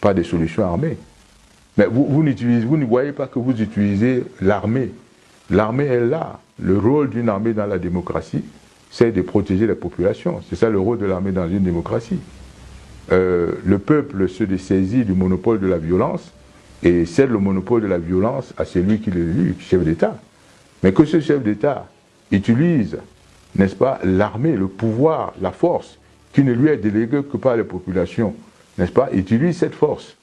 par des solutions armées. Mais vous ne voyez pas que vous utilisez l'armée. L'armée est là. Le rôle d'une armée dans la démocratie, c'est de protéger la population. C'est ça le rôle de l'armée dans une démocratie. Le peuple se dessaisit du monopole de la violence et cède le monopole de la violence à celui qui l'élit, chef d'État. Mais que ce chef d'État utilise, n'est-ce pas, l'armée, le pouvoir, la force, qui ne lui est déléguée que par les populations, n'est-ce pas, utilise cette force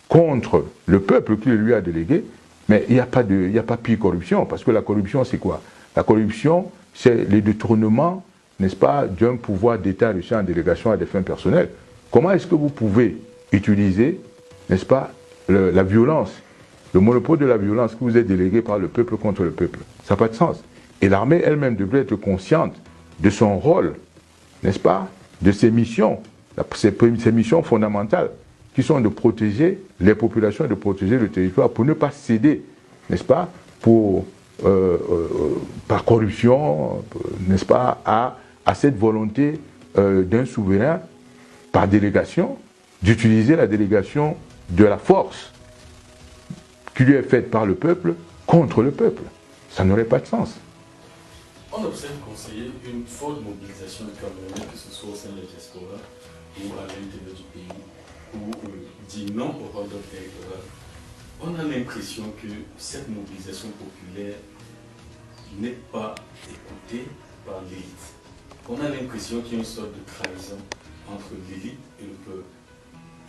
contre le peuple qui lui a délégué, mais il n'y a pas pire corruption, parce que la corruption, c'est quoi? La corruption, c'est le détournement, n'est-ce pas, d'un pouvoir d'État reçu en délégation à des fins personnelles. Comment est-ce que vous pouvez utiliser, n'est-ce pas, la violence, le monopole de la violence que vous êtes délégué par le peuple contre le peuple? Ça n'a pas de sens. Et l'armée elle-même devrait être consciente de son rôle, n'est-ce pas, de ses missions, ses missions fondamentales, qui sont de protéger les populations et de protéger le territoire pour ne pas céder, n'est-ce pas, par corruption, n'est-ce pas, à cette volonté d'un souverain, par délégation, d'utiliser la délégation de la force qui lui est faite par le peuple contre le peuple. Ça n'aurait pas de sens. On observe, conseiller, une forte mobilisation du Camerounais, que ce soit au sein de la diaspora ou à l'intérieur du pays, ou dit non au rôle territorial. On a l'impression que cette mobilisation populaire n'est pas écoutée par l'élite. On a l'impression qu'il y a une sorte de trahison entre l'élite et le peuple.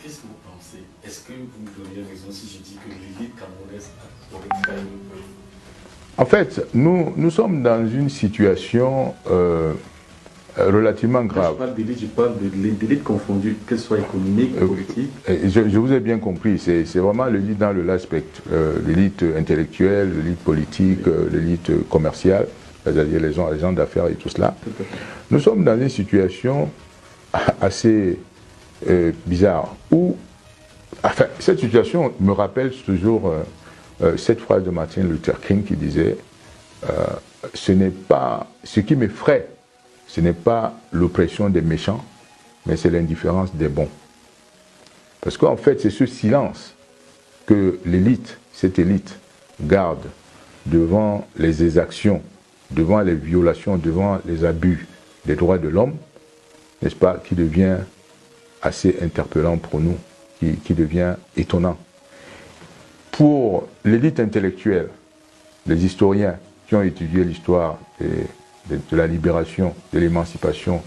Qu'est-ce que vous pensez? Est-ce que vous me donnez raison si je dis que l'élite camerounaise aurait trahi le peuple? En fait, nous sommes dans une situation relativement grave. Je parle d'élite, je parle de l'élite confondue, qu'elle soit économique, politique. Je vous ai bien compris, c'est vraiment l'élite dans le large spectre. L'élite intellectuelle, l'élite politique, l'élite commerciale, c'est-à-dire les gens d'affaires et tout cela. Nous sommes dans une situation assez bizarre où, enfin, cette situation me rappelle toujours cette phrase de Martin Luther King qui disait ce qui m'effraie, ce n'est pas l'oppression des méchants, mais c'est l'indifférence des bons. Parce qu'en fait, c'est ce silence que l'élite, cette élite, garde devant les exactions, devant les violations, devant les abus des droits de l'homme, n'est-ce pas, qui devient assez interpellant pour nous, qui devient étonnant. Pour l'élite intellectuelle, les historiens qui ont étudié l'histoire de la libération, de l'émancipation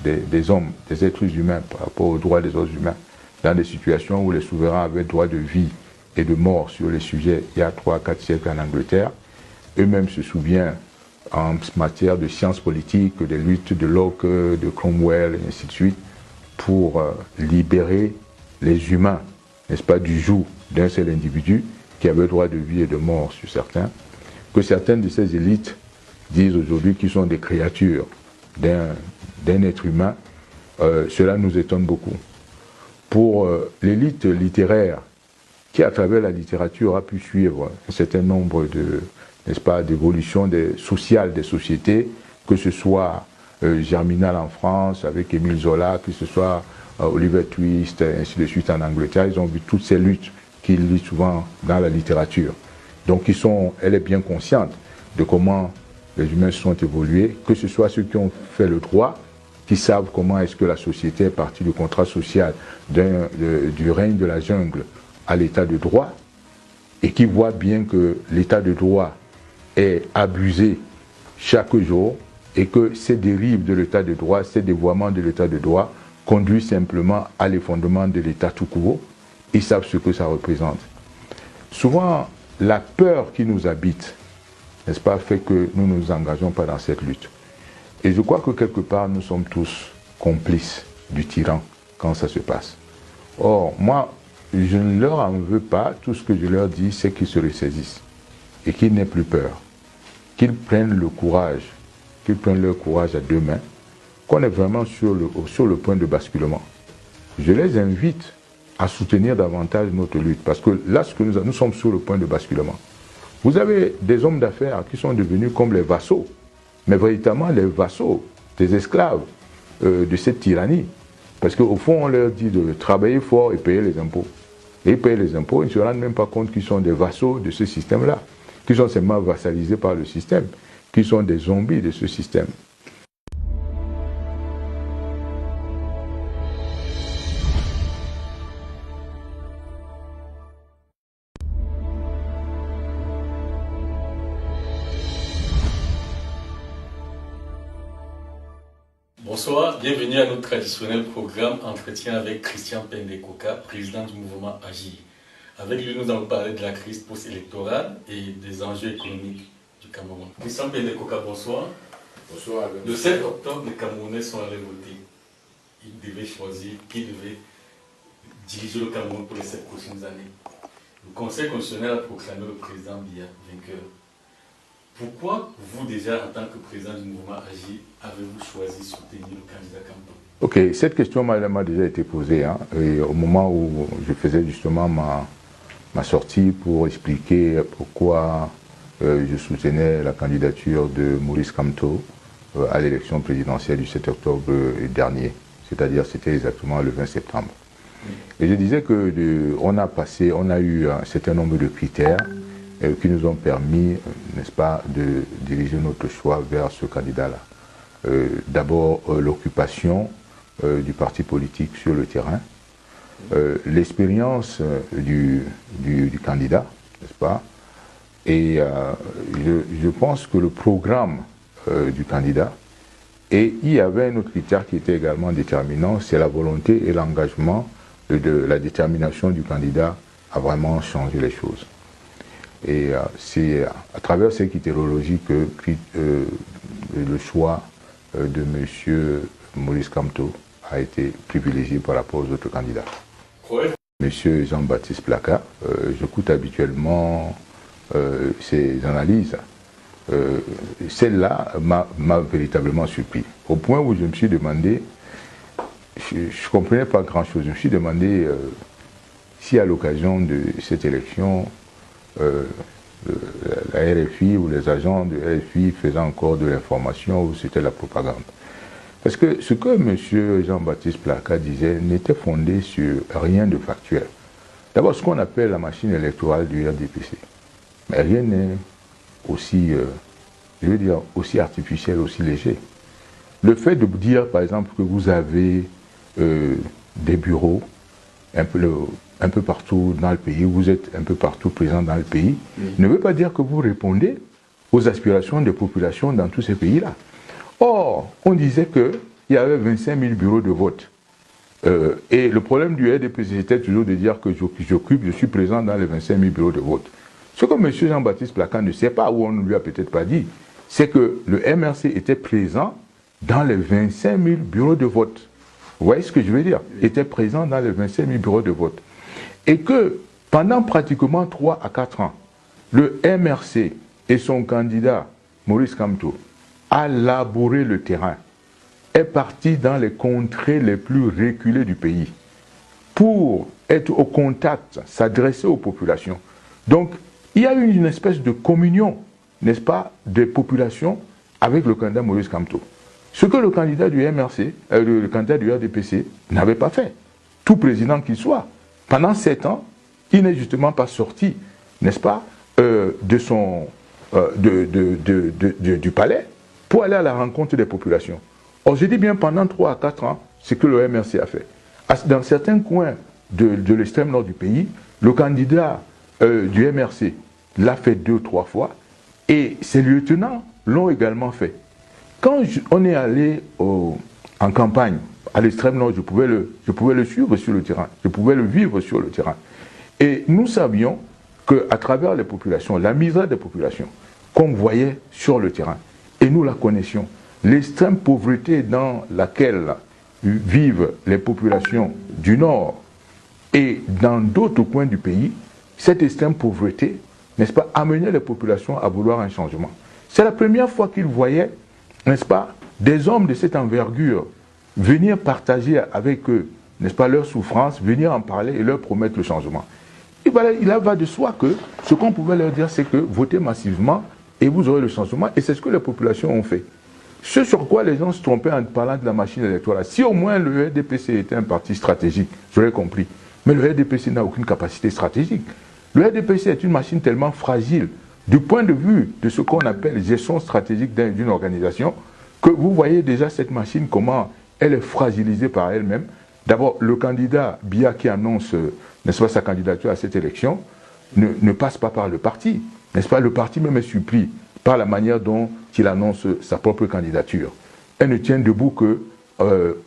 des hommes, des êtres humains par rapport aux droits des autres humains, dans des situations où les souverains avaient droit de vie et de mort sur les sujets il y a 3-4 siècles en Angleterre, eux-mêmes se souviennent en matière de sciences politiques, des luttes de Locke, de Cromwell, et ainsi de suite, pour libérer les humains, n'est-ce pas, du joug d'un seul individu qui avait droit de vie et de mort sur certains, que certaines de ces élites disent aujourd'hui qu'ils sont des créatures d'un être humain, cela nous étonne beaucoup. Pour l'élite littéraire, qui à travers la littérature a pu suivre un certain nombre n'est-ce pas, d'évolutions sociales des sociétés, que ce soit Germinal en France, avec Émile Zola, que ce soit Oliver Twist, ainsi de suite en Angleterre, ils ont vu toutes ces luttes qu'ils lisent souvent dans la littérature. Donc elle est bien consciente de comment les humains se sont évolués, que ce soit ceux qui ont fait le droit, qui savent comment est-ce que la société est partie du contrat social du règne de la jungle à l'état de droit, et qui voient bien que l'état de droit est abusé chaque jour, et que ces dérives de l'état de droit, ces dévoiements de l'état de droit conduisent simplement à l'effondrement de l'état tout court. Ils savent ce que ça représente. Souvent, la peur qui nous habite, n'est-ce pas, fait que nous ne nous engageons pas dans cette lutte. Et je crois que quelque part, nous sommes tous complices du tyran quand ça se passe. Or, moi, je ne leur en veux pas. Tout ce que je leur dis, c'est qu'ils se ressaisissent et qu'ils n'aient plus peur. Qu'ils prennent le courage, qu'ils prennent leur courage à deux mains, qu'on est vraiment sur le point de basculement. Je les invite à soutenir davantage notre lutte, parce que là, nous sommes sur le point de basculement. Vous avez des hommes d'affaires qui sont devenus comme les vassaux, mais véritablement les vassaux, des esclaves de cette tyrannie. Parce qu'au fond, on leur dit de travailler fort et payer les impôts. Et payer les impôts, ils ne se rendent même pas compte qu'ils sont des vassaux de ce système-là, qu'ils sont seulement vassalisés par le système, qu'ils sont des zombies de ce système. Bonsoir, bienvenue à notre traditionnel programme Entretien avec Christian Pendekoka, président du mouvement Agir. Avec lui, nous allons parler de la crise post-électorale et des enjeux économiques du Cameroun. Christian Pendekoka, bonsoir. Bonsoir. Le 7 octobre, les Camerounais sont allés voter. Ils devaient choisir qui devait diriger le Cameroun pour les 7 prochaines années. Le Conseil constitutionnel a proclamé le président Biya vainqueur. Pourquoi vous, déjà, en tant que président du mouvement Agir, avez-vous choisi de soutenir le candidat Kamto? Ok, cette question m'a déjà été posée, hein, et au moment où je faisais justement ma sortie pour expliquer pourquoi je soutenais la candidature de Maurice Kamto à l'élection présidentielle du 7 octobre dernier, c'est-à-dire c'était exactement le 20 septembre. Et je disais que on a eu un certain nombre de critères qui nous ont permis, n'est-ce pas, de diriger notre choix vers ce candidat-là. D'abord, l'occupation du parti politique sur le terrain, l'expérience du candidat, n'est-ce pas, et je pense que le programme du candidat, et il y avait un autre critère qui était également déterminant, c'est la volonté et l'engagement de la détermination du candidat à vraiment changer les choses. Et c'est à travers cette critérologie que le choix de M. Maurice Kamto a été privilégié par rapport aux autres candidats. Ouais. M. Jean-Baptiste Plaka, j'écoute habituellement ses analyses. Celle-là m'a véritablement surpris. Au point où je me suis demandé, je ne comprenais pas grand-chose, je me suis demandé si à l'occasion de cette élection, la RFI ou les agents de RFI faisaient encore de l'information ou c'était la propagande. Parce que ce que M. Jean-Baptiste Plaka disait n'était fondé sur rien de factuel. D'abord, ce qu'on appelle la machine électorale du RDPC. Mais rien n'est aussi, je veux dire, aussi artificiel, aussi léger. Le fait de dire, par exemple, que vous avez des bureaux un peu partout dans le pays, vous êtes un peu partout présent dans le pays, ne veut pas dire que vous répondez aux aspirations des populations dans tous ces pays-là. Or, on disait qu'il y avait 25 000 bureaux de vote. Et le problème du RDPC, c'était toujours de dire que je suis présent dans les 25 000 bureaux de vote. Ce que M. Jean-Baptiste Plaka ne sait pas, ou on ne lui a peut-être pas dit, c'est que le MRC était présent dans les 25 000 bureaux de vote. Vous voyez ce que je veux dire? Était présent dans les 25 000 bureaux de vote. Et que pendant pratiquement 3 à 4 ans, le MRC et son candidat, Maurice Kamto, a labouré le terrain, est parti dans les contrées les plus reculées du pays pour être au contact, s'adresser aux populations. Donc, il y a eu une espèce de communion, n'est-ce pas, des populations avec le candidat Maurice Kamto. Ce que le candidat du MRC, le candidat du RDPC n'avait pas fait. Tout président qu'il soit. Pendant 7 ans, il n'est justement pas sorti, n'est-ce pas, du palais pour aller à la rencontre des populations. Or, je dis bien pendant 3 à 4 ans, c'est que le MRC a fait. Dans certains coins de l'extrême nord du pays, le candidat du MRC l'a fait 2 ou 3 fois et ses lieutenants l'ont également fait. Quand on est allé en campagne à l'extrême nord, je pouvais le suivre sur le terrain, je pouvais le vivre sur le terrain. Et nous savions qu'à travers les populations, la misère des populations qu'on voyait sur le terrain, et nous la connaissions, l'extrême pauvreté dans laquelle vivent les populations du Nord et dans d'autres coins du pays, cette extrême pauvreté, n'est-ce pas, amenait les populations à vouloir un changement. C'est la première fois qu'ils voyaient, n'est-ce pas, des hommes de cette envergure venir partager avec eux, n'est-ce pas, leurs souffrances, venir en parler et leur promettre le changement. Et voilà, il va de soi que ce qu'on pouvait leur dire, c'est que votez massivement et vous aurez le changement. Et c'est ce que les populations ont fait. Ce sur quoi les gens se trompaient en parlant de la machine électorale. Si au moins le RDPC était un parti stratégique, j'aurais compris. Mais le RDPC n'a aucune capacité stratégique. Le RDPC est une machine tellement fragile du point de vue de ce qu'on appelle gestion stratégique d'une organisation que vous voyez déjà cette machine, comment elle est fragilisée par elle-même. D'abord, le candidat Biya qui annonce, n'est-ce pas, sa candidature à cette élection ne passe pas par le parti. N'est-ce pas, le parti même est supplie par la manière dont il annonce sa propre candidature. Elle ne tient debout que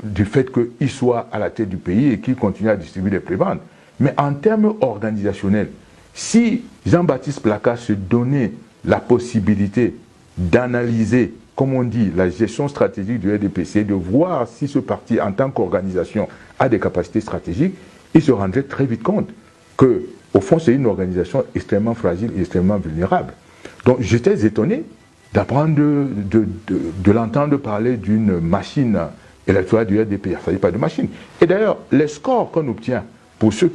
du fait qu'il soit à la tête du pays et qu'il continue à distribuer des prébendes. Mais en termes organisationnels, si Jean-Baptiste Plaka se donnait la possibilité d'analyser, comme on dit, la gestion stratégique du RDPC, de voir si ce parti, en tant qu'organisation, a des capacités stratégiques, il se rendrait très vite compte que, au fond, c'est une organisation extrêmement fragile et extrêmement vulnérable. Donc j'étais étonné d'apprendre, de l'entendre parler d'une machine électorale du RDP. Il ne fallait pas de machine. Et d'ailleurs, les scores qu'on obtient, pour ceux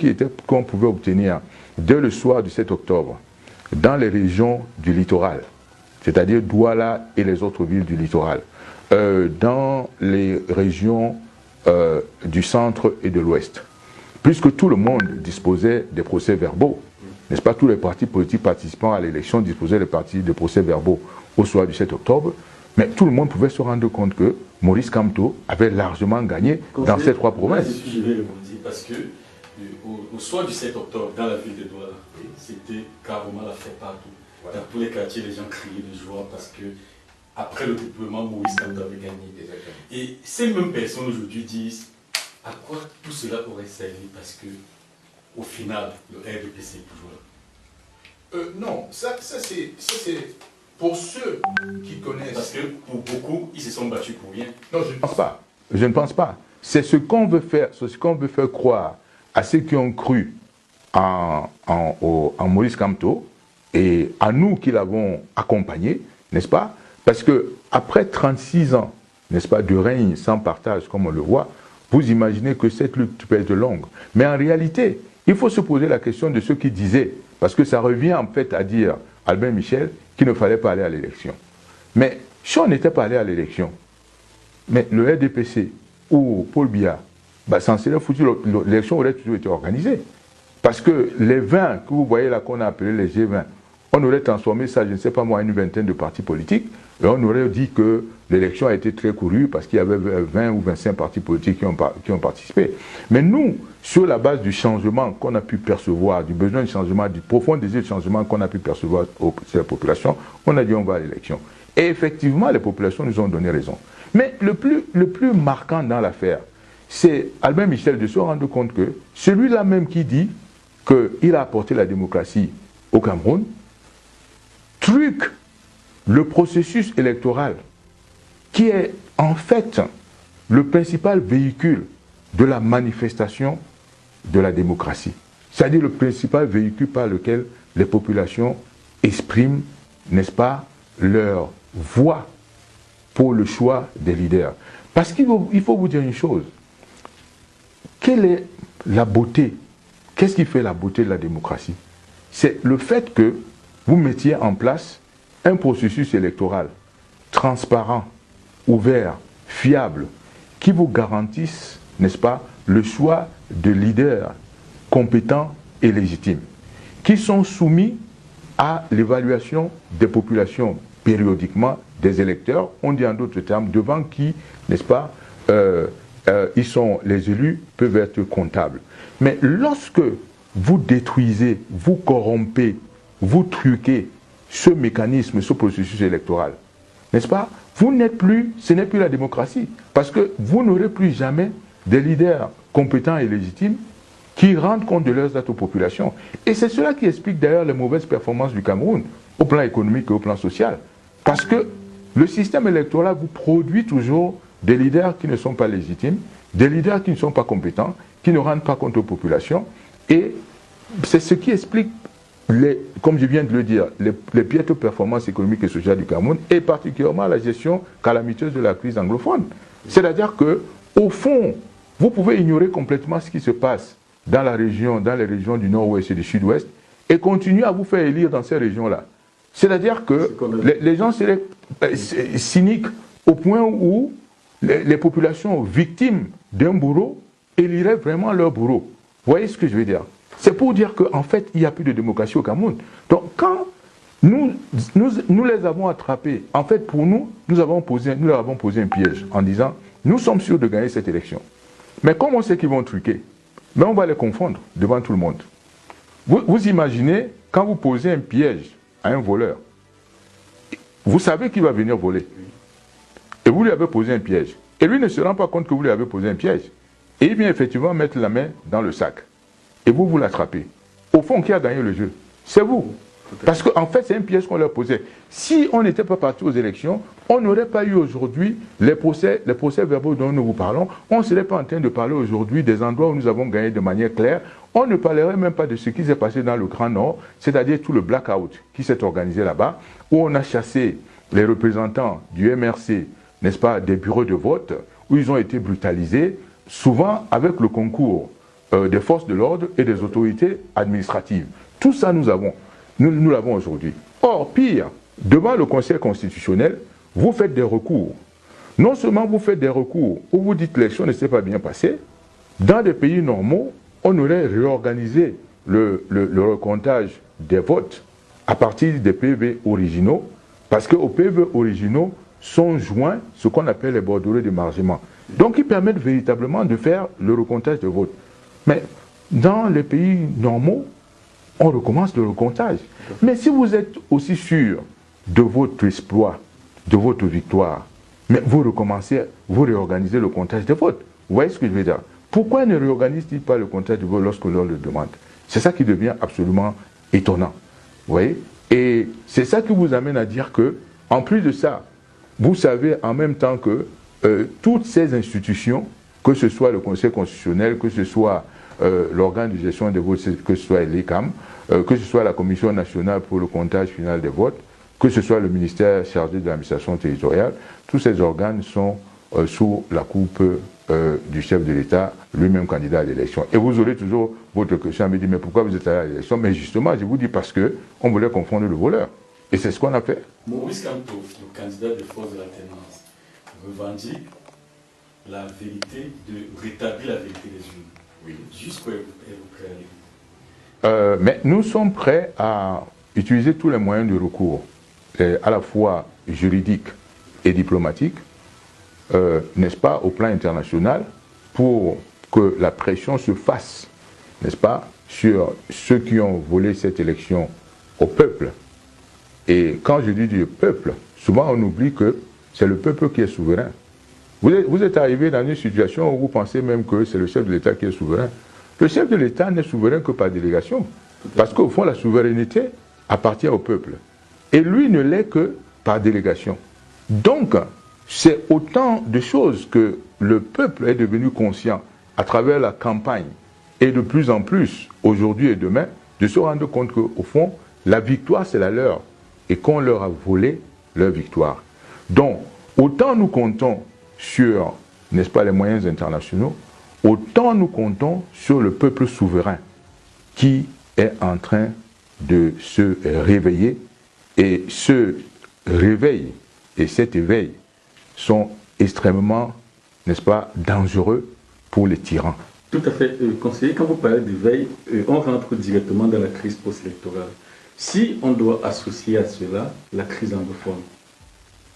qu'on pouvait obtenir dès le soir du 7 octobre, dans les régions du littoral, c'est-à-dire Douala et les autres villes du littoral, dans les régions du centre et de l'ouest, puisque tout le monde disposait des procès-verbaux, n'est-ce pas, tous les partis politiques participant à l'élection disposaient des procès-verbaux au soir du 7 octobre, mais tout le monde pouvait se rendre compte que Maurice Kamto avait largement gagné dans ces 3 provinces. Je vais le dire parce que au soir du 7 octobre, dans la ville de Douala, c'était carrément la fête partout. Dans tous les quartiers, les gens criaient de joie parce que après le déploiement, Maurice Kamto avait gagné. Et ces mêmes personnes aujourd'hui disent à quoi tout cela aurait servi parce que au final, le RDPC est toujours là. Non, ça c'est pour ceux qui connaissent. Parce que pour beaucoup, ils se sont battus pour rien. Non, je ne pense pas. Je ne pense pas. C'est ce qu'on veut faire, c'est ce qu'on veut faire croire à ceux qui ont cru en Maurice Kamto et à nous qui l'avons accompagné, n'est-ce pas? Parce que après 36 ans, n'est-ce pas, de règne sans partage, comme on le voit, vous imaginez que cette lutte peut être longue. Mais en réalité, il faut se poser la question de ceux qui disaient, parce que ça revient en fait à dire, Albin Michel, qu'il ne fallait pas aller à l'élection. Mais si on n'était pas allé à l'élection, mais le RDPC ou Paul Biya, ça serait foutu, l'élection aurait toujours été organisée. Parce que les 20 que vous voyez là qu'on a appelés les G20, on aurait transformé ça, je ne sais pas moi, en une vingtaine de partis politiques, et on aurait dit que l'élection a été très courue parce qu'il y avait 20 ou 25 partis politiques qui ont participé. Mais nous, sur la base du changement qu'on a pu percevoir, du besoin de changement, du profond désir de changement qu'on a pu percevoir chez la population, on a dit on va à l'élection. Et effectivement, les populations nous ont donné raison. Mais le plus marquant dans l'affaire, c'est Albin Michel de se rendre compte que celui-là même qui dit qu'il a apporté la démocratie au Cameroun, truc le processus électoral qui est en fait le principal véhicule de la manifestation de la démocratie. C'est-à-dire le principal véhicule par lequel les populations expriment, n'est-ce pas, leur voix pour le choix des leaders. Parce qu'il faut vous dire une chose. Quelle est la beauté? Qu'est-ce qui fait la beauté de la démocratie? C'est le fait que vous mettiez en place un processus électoral transparent, ouvert, fiable, qui vous garantisse, n'est-ce pas, le choix de leaders compétents et légitimes, qui sont soumis à l'évaluation des populations périodiquement, des électeurs, on dit en d'autres termes, devant qui, n'est-ce pas, les élus peuvent être comptables. Mais lorsque vous détruisez, vous corrompez, vous truquez ce mécanisme, ce processus électoral, n'est-ce pas, vous n'êtes plus, ce n'est plus la démocratie, parce que vous n'aurez plus jamais des leaders compétents et légitimes qui rendent compte de leurs actes aux populations. Et c'est cela qui explique d'ailleurs les mauvaises performances du Cameroun, au plan économique et au plan social. Parce que le système électoral vous produit toujours des leaders qui ne sont pas légitimes, des leaders qui ne sont pas compétents, qui ne rendent pas compte aux populations. Et c'est ce qui explique, comme je viens de le dire, les piètres performances économiques et sociales du Cameroun, et particulièrement la gestion calamiteuse de la crise anglophone. C'est-à-dire que, au fond, vous pouvez ignorer complètement ce qui se passe dans les régions du nord-ouest et du sud-ouest et continuer à vous faire élire dans ces régions-là. C'est-à-dire que les gens seraient cyniques au point où les populations victimes d'un bourreau éliraient vraiment leur bourreau. Vous voyez ce que je veux dire? C'est pour dire qu'en fait, il n'y a plus de démocratie au Cameroun. Donc, quand nous les avons attrapés, en fait, pour nous, nous leur avons posé un piège en disant, nous sommes sûrs de gagner cette élection. Mais comme on sait qu'ils vont truquer, mais on va les confondre devant tout le monde. Vous imaginez, quand vous posez un piège à un voleur, vous savez qu'il va venir voler. Et vous lui avez posé un piège. Et lui ne se rend pas compte que vous lui avez posé un piège. Et il vient effectivement mettre la main dans le sac. Et vous l'attrapez. Au fond, qui a gagné le jeu? C'est vous. Parce qu'en fait, c'est un piège qu'on leur posait. Si on n'était pas parti aux élections, on n'aurait pas eu aujourd'hui les procès verbaux dont nous vous parlons. On ne serait pas en train de parler aujourd'hui des endroits où nous avons gagné de manière claire. On ne parlerait même pas de ce qui s'est passé dans le Grand Nord, c'est-à-dire tout le blackout qui s'est organisé là-bas, où on a chassé les représentants du MRC, n'est-ce pas, des bureaux de vote, où ils ont été brutalisés, souvent avec le concours des forces de l'ordre et des autorités administratives. Tout ça, nous l'avons aujourd'hui. Or, pire, devant le Conseil constitutionnel, vous faites des recours. Non seulement vous faites des recours où vous dites que l'élection ne s'est pas bien passée, dans des pays normaux, on aurait réorganisé le recomptage des votes à partir des PV originaux, parce qu'aux PV originaux sont joints ce qu'on appelle les bordereaux d'émargement. Donc, ils permettent véritablement de faire le recomptage de votes. Mais dans les pays normaux, on recommence le recomptage. Mais si vous êtes aussi sûr de votre exploit, de votre victoire, mais vous recommencez, vous réorganisez le comptage des votes. Vous voyez ce que je veux dire? Pourquoi ne réorganise-t-il pas le comptage de votes lorsque l'on le demande? C'est ça qui devient absolument étonnant. Vous voyez? Et c'est ça qui vous amène à dire que, en plus de ça, vous savez en même temps que toutes ces institutions, que ce soit le Conseil constitutionnel, que ce soit l'organe de gestion des votes, que ce soit l'ECAM, que ce soit la Commission nationale pour le comptage final des votes, que ce soit le ministère chargé de l'administration territoriale, tous ces organes sont sous la coupe du chef de l'État, lui-même candidat à l'élection. Et vous aurez toujours votre question à me dire, mais pourquoi vous êtes allé à l'élection? Mais justement, je vous dis parce qu'on voulait confondre le voleur. Et c'est ce qu'on a fait. Maurice Kamto, le candidat de force de l'alternance, revendique la vérité, de rétablir la vérité des urnes. Oui. Jusqu'où est-vous prêt à aller? Mais nous sommes prêts à utiliser tous les moyens de recours, à la fois juridiques et diplomatiques, n'est-ce pas, au plan international, pour que la pression se fasse, n'est-ce pas, sur ceux qui ont volé cette élection au peuple. Et quand je dis du peuple, souvent on oublie que c'est le peuple qui est souverain. Vous êtes arrivé dans une situation où vous pensez même que c'est le chef de l'État qui est souverain. Le chef de l'État n'est souverain que par délégation. Parce qu'au fond, la souveraineté appartient au peuple. Et lui ne l'est que par délégation. Donc, c'est autant de choses que le peuple est devenu conscient à travers la campagne et de plus en plus, aujourd'hui et demain, de se rendre compte qu'au fond, la victoire, c'est la leur. Et qu'on leur a volé leur victoire. Donc, autant nous comptons sur, n'est-ce pas, les moyens internationaux, autant nous comptons sur le peuple souverain qui est en train de se réveiller. Et ce réveil et cet éveil sont extrêmement, n'est-ce pas, dangereux pour les tyrans. Tout à fait. Conseiller, quand vous parlez d'éveil, on rentre directement dans la crise post-électorale. Si on doit associer à cela la crise anglophone,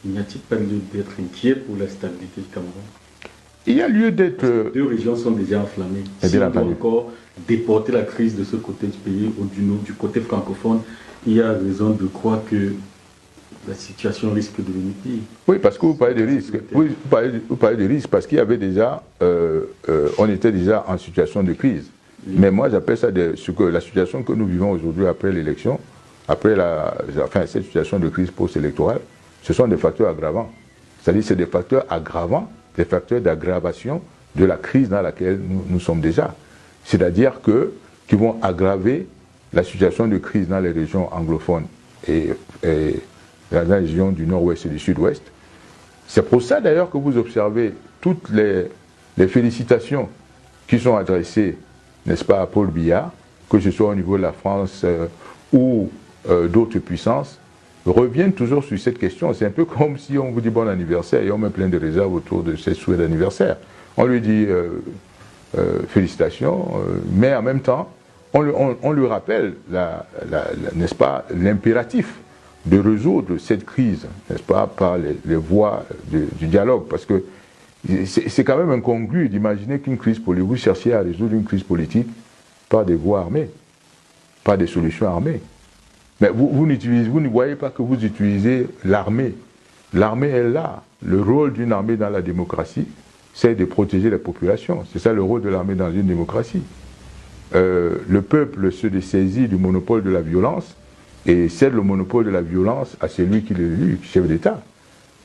n'y a-t-il pas lieu d'être inquiet pour la stabilité du Cameroun? Il y a lieu d'être... Deux régions sont déjà enflammées. Eh Si bien on doit entendu. encore déporter la crise de ce côté du pays ou du côté francophone, il y a raison de croire que la situation risque de devenir pire. Oui, parce que vous parlez de risque. Oui, vous parlez de risque parce qu'il y avait déjà... on était déjà en situation de crise. Oui. Mais moi, j'appelle ça la situation que nous vivons aujourd'hui après l'élection, après cette situation de crise post-électorale, ce sont des facteurs aggravants. C'est-à-dire c'est des facteurs aggravants, des facteurs d'aggravation de la crise dans laquelle nous sommes déjà. C'est-à-dire qui vont aggraver la situation de crise dans les régions anglophones et dans les régions du nord-ouest et du sud-ouest. C'est pour ça d'ailleurs que vous observez toutes les félicitations qui sont adressées, n'est-ce pas, à Paul Biya, que ce soit au niveau de la France ou d'autres puissances, reviennent toujours sur cette question. C'est un peu comme si on vous dit bon anniversaire et on met plein de réserves autour de ces souhaits d'anniversaire. On lui dit félicitations, mais en même temps, on lui rappelle, n'est-ce pas, l'impératif de résoudre cette crise, n'est-ce pas, par les voies du dialogue. Parce que c'est quand même incongru d'imaginer qu'une crise politique, vous cherchiez à résoudre une crise politique par des voies armées, par des solutions armées. Mais vous ne voyez pas que vous utilisez l'armée. L'armée est là. Le rôle d'une armée dans la démocratie, c'est de protéger la population. C'est ça le rôle de l'armée dans une démocratie. Le peuple se dessaisit du monopole de la violence et cède le monopole de la violence à celui qui l'élit, chef d'État.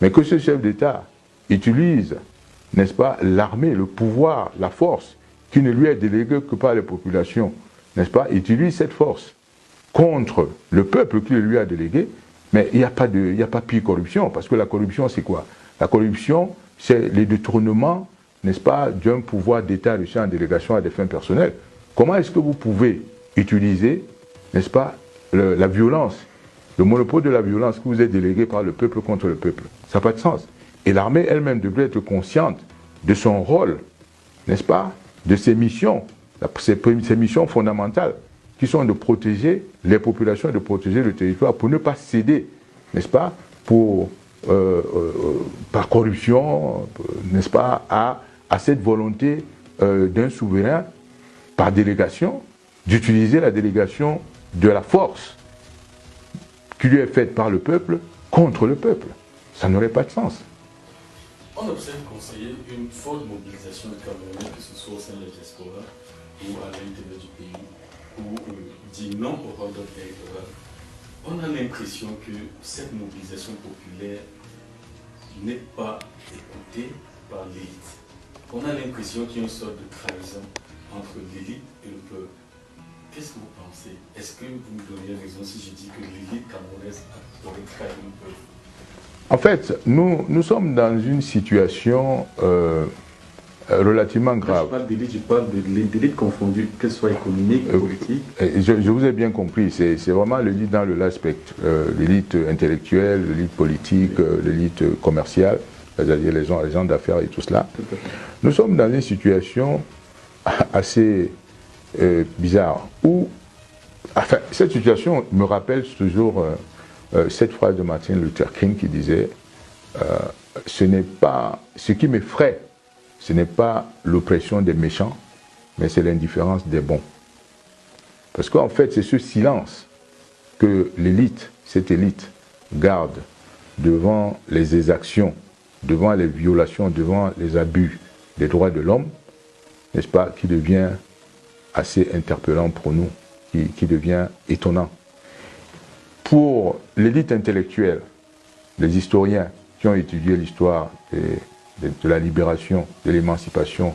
Mais que ce chef d'État utilise, n'est-ce pas, l'armée, le pouvoir, la force, qui ne lui est déléguée que par les populations, n'est-ce pas, utilise cette force contre le peuple qui le lui a délégué, mais il n'y a pas pire corruption, parce que la corruption, c'est quoi? La corruption, c'est les détournements, n'est-ce pas, d'un pouvoir d'État reçu en délégation à des fins personnelles. Comment est-ce que vous pouvez utiliser, n'est-ce pas, la violence, le monopole de la violence que vous êtes délégué par le peuple contre le peuple? Ça n'a pas de sens. Et l'armée elle-même devrait être consciente de son rôle, n'est-ce pas, de ses missions, ses missions fondamentales, qui sont de protéger les populations et de protéger le territoire pour ne pas céder, n'est-ce pas, par corruption, n'est-ce pas, à cette volonté d'un souverain, par délégation, d'utiliser la délégation de la force qui lui est faite par le peuple contre le peuple. Ça n'aurait pas de sens. On observe, conseiller, une forte mobilisation du Cameroun, que ce soit au sein de la diaspora ou à l'intérieur du pays, ou dit non au rôle électoral. On a l'impression que cette mobilisation populaire n'est pas écoutée par l'élite. On a l'impression qu'il y a une sorte de trahison entre l'élite et le peuple. Qu'est-ce que vous pensez? Est-ce que vous me donnez raison si je dis que l'élite camerounaise aurait trahi le peuple? En fait, nous sommes dans une situation relativement grave. Quand je parle d'élite confondue, qu'elle soit économique, politique. Je vous ai bien compris, c'est vraiment l'élite dans le large spectre. L'élite intellectuelle, l'élite politique, l'élite commerciale, c'est-à-dire les gens d'affaires et tout cela. Nous sommes dans une situation assez bizarre où, enfin, cette situation me rappelle toujours cette phrase de Martin Luther King qui disait ce qui m'effraie, ce n'est pas l'oppression des méchants, mais c'est l'indifférence des bons. Parce qu'en fait, c'est ce silence que l'élite, cette élite, garde devant les exactions, devant les violations, devant les abus des droits de l'homme, n'est-ce pas, qui devient assez interpellant pour nous, qui devient étonnant. Pour l'élite intellectuelle, les historiens qui ont étudié l'histoire de la libération, de l'émancipation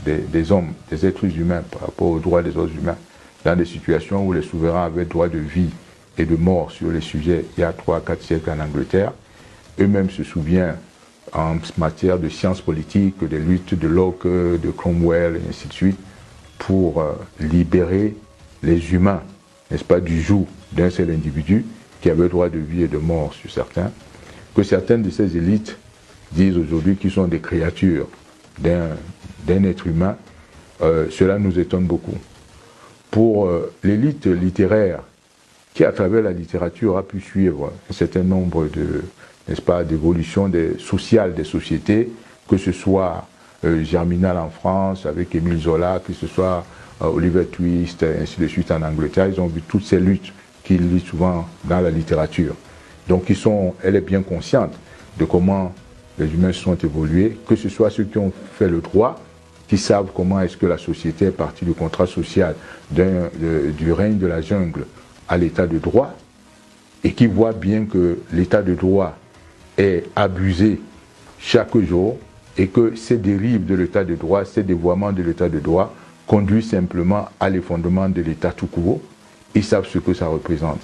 des hommes, des êtres humains par rapport aux droits des autres humains, dans des situations où les souverains avaient droit de vie et de mort sur les sujets il y a 3-4 siècles en Angleterre, eux-mêmes se souviennent en matière de sciences politiques, des luttes de Locke, de Cromwell, et ainsi de suite, pour libérer les humains, n'est-ce pas, du joug d'un seul individu qui avait droit de vie et de mort sur certains, que certaines de ces élites disent aujourd'hui qu'ils sont des créatures d'un être humain, cela nous étonne beaucoup. Pour l'élite littéraire qui à travers la littérature a pu suivre un certain nombre de, n'est-ce pas, d'évolutions sociales des sociétés, que ce soit Germinal en France avec Émile Zola, que ce soit Oliver Twist, et ainsi de suite en Angleterre. Ils ont vu toutes ces luttes qu'ils lisent souvent dans la littérature. Donc elle est bien consciente de comment les humains se sont évolués, que ce soit ceux qui ont fait le droit, qui savent comment est-ce que la société est partie du contrat social du règne de la jungle à l'état de droit, et qui voient bien que l'état de droit est abusé chaque jour, et que ces dérives de l'état de droit, ces dévoiements de l'état de droit conduisent simplement à l'effondrement de l'état tout court. Ils savent ce que ça représente.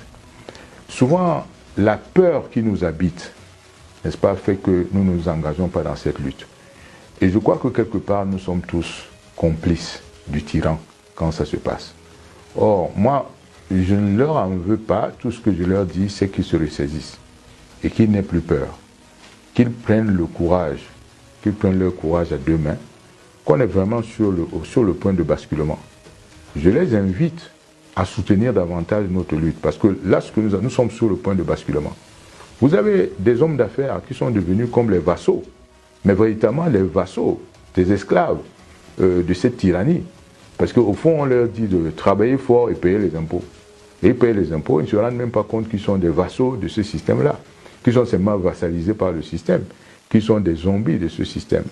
Souvent, la peur qui nous habite, n'est-ce pas, fait que nous ne nous engageons pas dans cette lutte. Et je crois que quelque part, nous sommes tous complices du tyran quand ça se passe. Or, moi, je ne leur en veux pas. Tout ce que je leur dis, c'est qu'ils se ressaisissent et qu'ils n'aient plus peur. Qu'ils prennent le courage, qu'ils prennent leur courage à deux mains, qu'on est vraiment sur le point de basculement. Je les invite à soutenir davantage notre lutte, parce que là, nous sommes sur le point de basculement. Vous avez des hommes d'affaires qui sont devenus comme les vassaux, mais véritablement les vassaux des esclaves de cette tyrannie. Parce qu'au fond, on leur dit de travailler fort et payer les impôts. Et ils payent les impôts, ils ne se rendent même pas compte qu'ils sont des vassaux de ce système-là, qu'ils sont seulement vassalisés par le système, qu'ils sont des zombies de ce système.